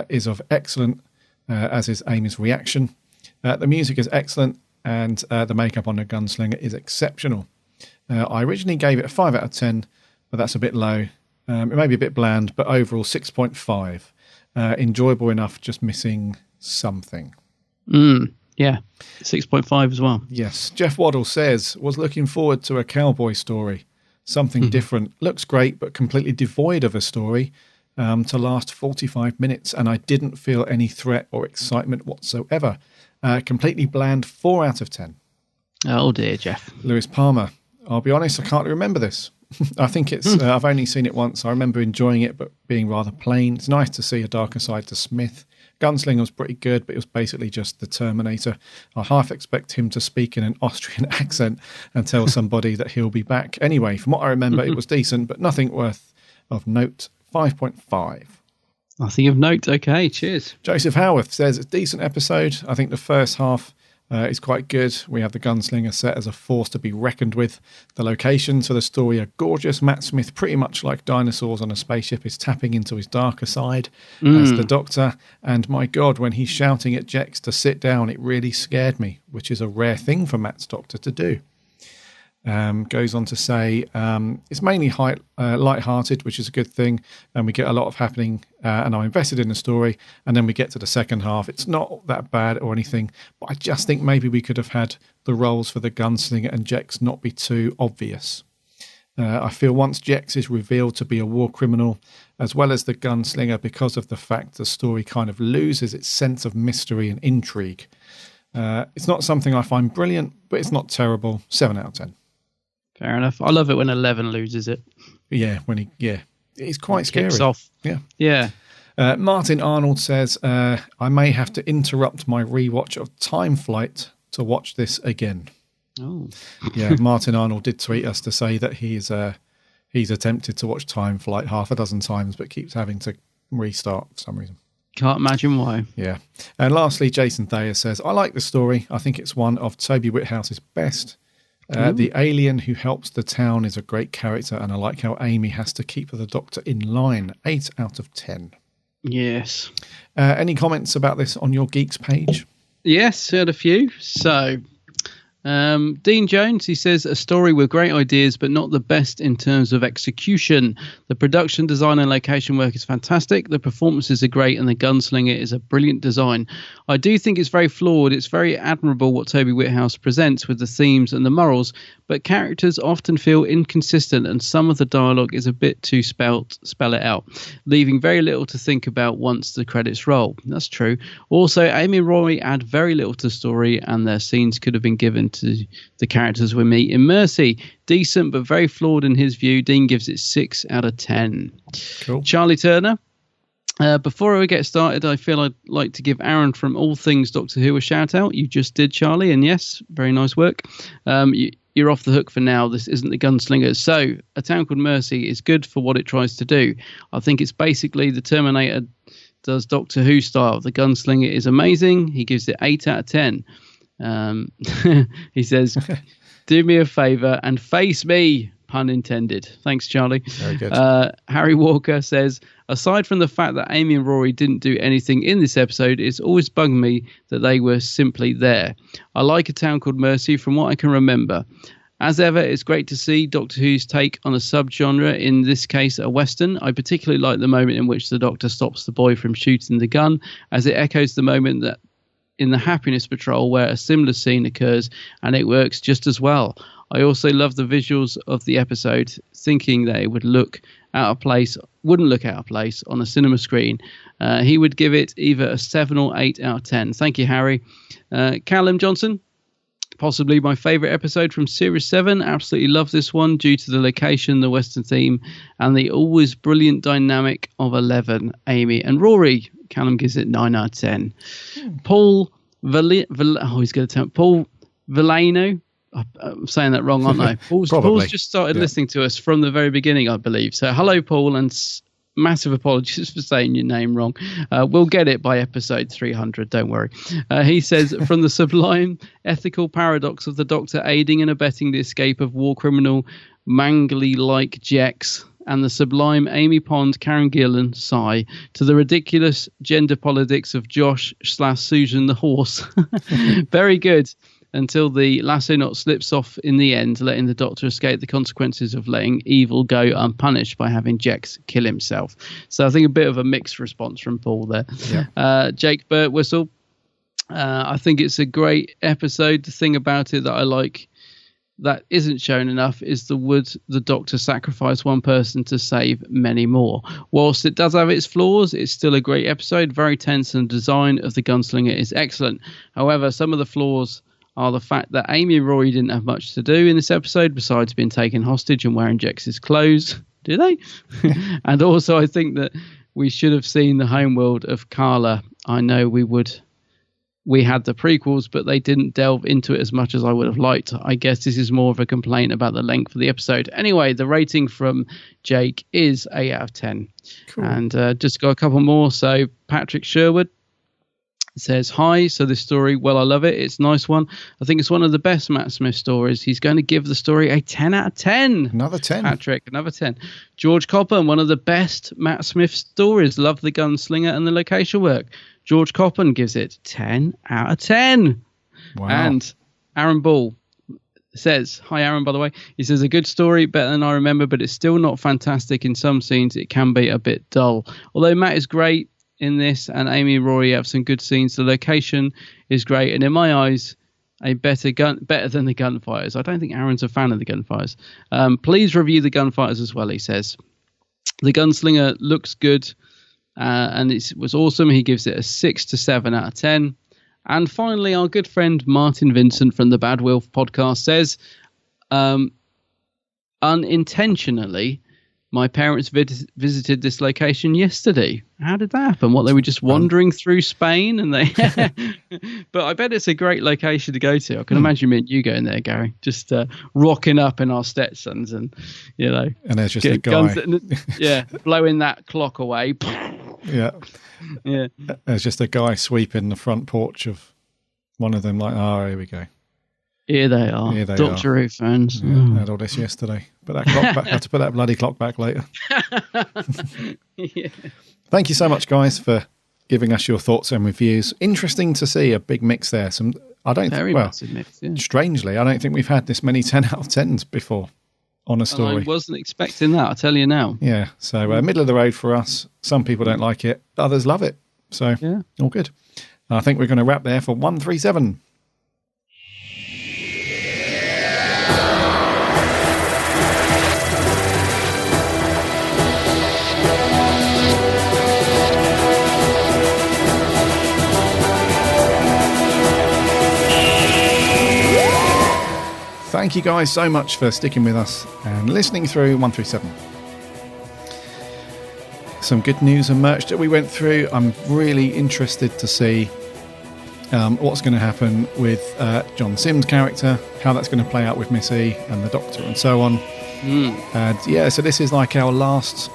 is of excellent, as is Amy's reaction. The music is excellent, and the makeup on the gunslinger is exceptional. I originally gave it a 5 out of 10, but that's a bit low. It may be a bit bland, but overall 6.5. Enjoyable enough, just missing something. Yeah, 6.5 as well. Yes. Jeff Waddle says, was looking forward to a cowboy story. Something different. Looks great, but completely devoid of a story to last 45 minutes, and I didn't feel any threat or excitement whatsoever. Completely bland, 4 out of 10. Oh dear, Jeff. Lewis Palmer. I'll be honest, I can't remember this. I think it's. I've only seen it once. I remember enjoying it, but being rather plain. It's nice to see a darker side to Smith. Gunslinger was pretty good, but it was basically just the Terminator. I half expect him to speak in an Austrian accent and tell somebody that he'll be back. Anyway, from what I remember, it was decent, but nothing worth of note. 5.5. Nothing of note. Okay, cheers. Joseph Howarth says it's a decent episode. I think the first half is quite good. We have the gunslinger set as a force to be reckoned with. The locations for the story are gorgeous. Matt Smith, pretty much like dinosaurs on a spaceship, is tapping into his darker side as the Doctor. And my God, when he's shouting at Jex to sit down, it really scared me, which is a rare thing for Matt's Doctor to do. Goes on to say it's mainly light-hearted, which is a good thing, and we get a lot of happening, and I'm invested in the story, and then we get to the second half. It's not that bad or anything, but I just think maybe we could have had the roles for the gunslinger and Jex not be too obvious. I feel once Jex is revealed to be a war criminal, as well as the gunslinger, because of the fact the story kind of loses its sense of mystery and intrigue. It's not something I find brilliant, but it's not terrible. 7 out of 10. Fair enough. I love it when 11 loses it. Yeah, it's quite scary. Kicks off. Yeah. Martin Arnold says, I may have to interrupt my rewatch of Time Flight to watch this again. Oh. Yeah, Martin Arnold did tweet us to say that he's attempted to watch Time Flight half a dozen times, but keeps having to restart for some reason. Can't imagine why. Yeah. And lastly, Jason Thayer says, I like the story. I think it's one of Toby Whithouse's best. The alien who helps the town is a great character, and I like how Amy has to keep the Doctor in line. 8 out of 10. Yes. Any comments about this on your Geeks page? Yes, heard a few. So, Dean Jones, he says, a story with great ideas, but not the best in terms of execution. The production design and location work is fantastic. The performances are great, and the gunslinger is a brilliant design. I do think it's very flawed. It's very admirable what Toby Whithouse presents with the themes and the morals, but characters often feel inconsistent, and some of the dialogue is a bit too spell it out, leaving very little to think about once the credits roll. That's true. Also, Amy and Rory add very little to the story, and their scenes could have been given to the characters we meet in Mercy. Decent, but very flawed in his view. Dean gives it 6 out of 10. Cool. Charlie Turner. Before we get started, I feel I'd like to give Aaron from All Things Doctor Who a shout out. You just did, Charlie, and yes, very nice work. You're off the hook for now. This isn't the Gunslinger. So, A Town Called Mercy is good for what it tries to do. I think it's basically the Terminator does Doctor Who style. The Gunslinger is amazing. He gives it 8 out of 10. He says, do me a favour and face me, pun intended. Thanks, Charlie. Very good. Harry Walker says, aside from the fact that Amy and Rory didn't do anything in this episode, it's always bugged me that they were simply there. I like A Town Called Mercy from what I can remember. As ever, it's great to see Doctor Who's take on a subgenre, in this case a Western. I particularly like the moment in which the Doctor stops the boy from shooting the gun, as it echoes the moment that in the Happiness Patrol where a similar scene occurs, and it works just as well. I also love the visuals of the episode, thinking that it wouldn't look out of place on a cinema screen. He would give it either a 7 or 8 out of 10. Thank you, Harry. Callum Johnson, possibly my favourite episode from Series 7. Absolutely love this one due to the location, the Western theme, and the always brilliant dynamic of 11, Amy and Rory. Callum gives it 9 out of 10. Paul Villano. I'm saying that wrong, aren't I? Paul's just started listening to us from the very beginning, I believe. So hello, Paul, and massive apologies for saying your name wrong. We'll get it by episode 300, don't worry. He says, from the sublime ethical paradox of the Doctor aiding and abetting the escape of war criminal Mangly-like Jex, and the sublime Amy Pond, Karen Gillan, sigh, to the ridiculous gender politics of Josh/Susan the horse. Very good. Until the lasso knot slips off in the end, letting the Doctor escape the consequences of letting evil go unpunished by having Jex kill himself. So I think a bit of a mixed response from Paul there. Yeah. Jake Birtwhistle, I think it's a great episode. The thing about it that I like that isn't shown enough is the Doctor sacrifice one person to save many more. Whilst it does have its flaws, it's still a great episode, very tense, and the design of the Gunslinger is excellent. However, some of the flaws are the fact that Amy and Rory didn't have much to do in this episode besides being taken hostage and wearing Jex's clothes. Do they? And also I think that we should have seen the homeworld of Carla. I know we had the prequels, but they didn't delve into it as much as I would have liked. I guess this is more of a complaint about the length of the episode. Anyway, the rating from Jake is 8 out of 10. Cool. And just got a couple more. So Patrick Sherwood says, hi, so this story, well, I love it. It's a nice one. I think it's one of the best Matt Smith stories. He's going to give the story a 10 out of 10. Another 10. Patrick, another 10. George Coppen, one of the best Matt Smith stories. Love the gunslinger and the location work. George Coppen gives it 10 out of 10. Wow. And Aaron Ball says, hi Aaron, by the way, he says, a good story, better than I remember, but it's still not fantastic. In some scenes it can be a bit dull. Although Matt is great in this, and Amy and Rory have some good scenes. The location is great, and in my eyes, better than the Gunfighters. I don't think Aaron's a fan of the Gunfighters. Please review the Gunfighters as well, he says. The Gunslinger looks good, and it was awesome. He gives it a 6 to 7 out of 10. And finally, our good friend Martin Vincent from the Bad Wolf podcast says, unintentionally, my parents visited this location yesterday. How did that happen? What, they were just wandering through Spain and they... But I bet it's a great location to go to. I can imagine me and you going there, Gary, just rocking up in our Stetsons and, you know... And there's just a guy... blowing that clock away. Yeah. Yeah. There's just a guy sweeping the front porch of one of them, like, oh, here we go. Here they are. Doctor Who fans. Yeah, I had all this yesterday. But that clock back, I had to put that bloody clock back later. Yeah. Thank you so much, guys, for giving us your thoughts and reviews. Interesting to see a big mix there. Massive mix, yeah. Strangely, I don't think we've had this many 10 out of 10s before on a story. I wasn't expecting that, I'll tell you now. Yeah, so middle of the road for us. Some people don't like it, others love it. So, all good. I think we're going to wrap there for 137. Thank you guys so much for sticking with us and listening through 137. Some good news and merch that we went through. I'm really interested to see what's going to happen with John Sims' character, how that's going to play out with Missy and the Doctor and so on. And so this is like our last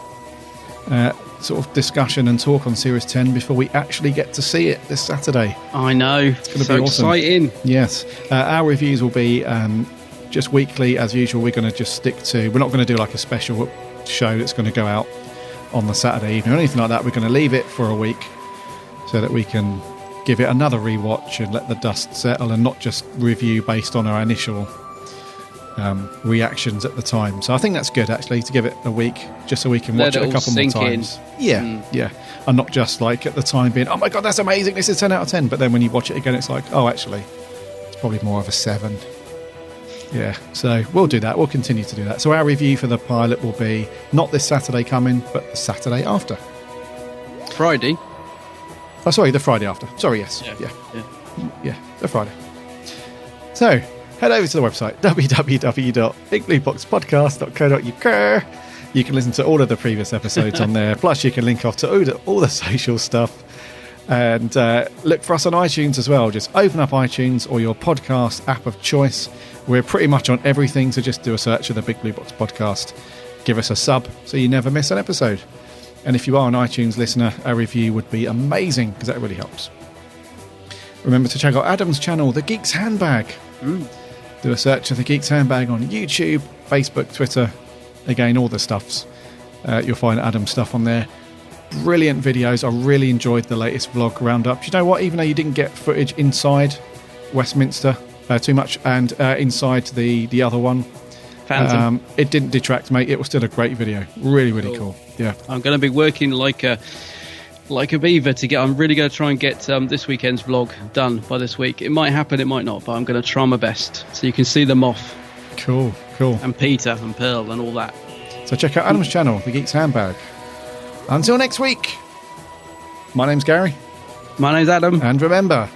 sort of discussion and talk on Series 10 before we actually get to see it this Saturday. I know. It's going to be awesome. Exciting. Yes. Our reviews will be... just weekly as usual. We're going to just stick to, we're not going to do like a special show that's going to go out on the Saturday evening or anything like that. We're going to leave it for a week so that we can give it another rewatch and let the dust settle and not just review based on our initial reactions at the time. So I think that's good actually, to give it a week just so we can watch it a couple more times. Yeah. And not just like at the time being, oh my god, that's amazing, this is 10 out of 10, but then when you watch it again it's like, oh actually it's probably more of a 7. Yeah, so we'll do that. We'll continue to do that. So our review for the pilot will be not this Saturday coming, but the Saturday after. Friday? Oh, sorry, the Friday after. Sorry, yes. Yeah, the Friday. So, head over to the website, www.bigblueboxpodcast.co.uk. You can listen to all of the previous episodes on there. Plus, you can link off to all the social stuff. And look for us on iTunes as well. Just open up iTunes or your podcast app of choice. We're pretty much on everything, so just do a search of the Big Blue Box Podcast. Give us a sub so you never miss an episode. And if you are an iTunes listener, a review would be amazing because that really helps. Remember to check out Adam's channel, The Geek's Handbag. Do a search of The Geek's Handbag on YouTube, Facebook, Twitter. Again, all the stuffs. You'll find Adam's stuff on there. Brilliant videos. I really enjoyed the latest vlog roundup. You know what? Even though you didn't get footage inside Westminster too much and inside the other one, Phantom, it didn't detract, mate. It was still a great video. Really, really cool. Yeah, I'm going to be working like a beaver to get. I'm really going to try and get this weekend's vlog done by this week. It might happen, it might not, but I'm going to try my best so you can see them off. Cool. And Peter and Pearl and all that. So check out Adam's channel, The Geek's Handbag. Until next week, my name's Gary. My name's Adam. And remember,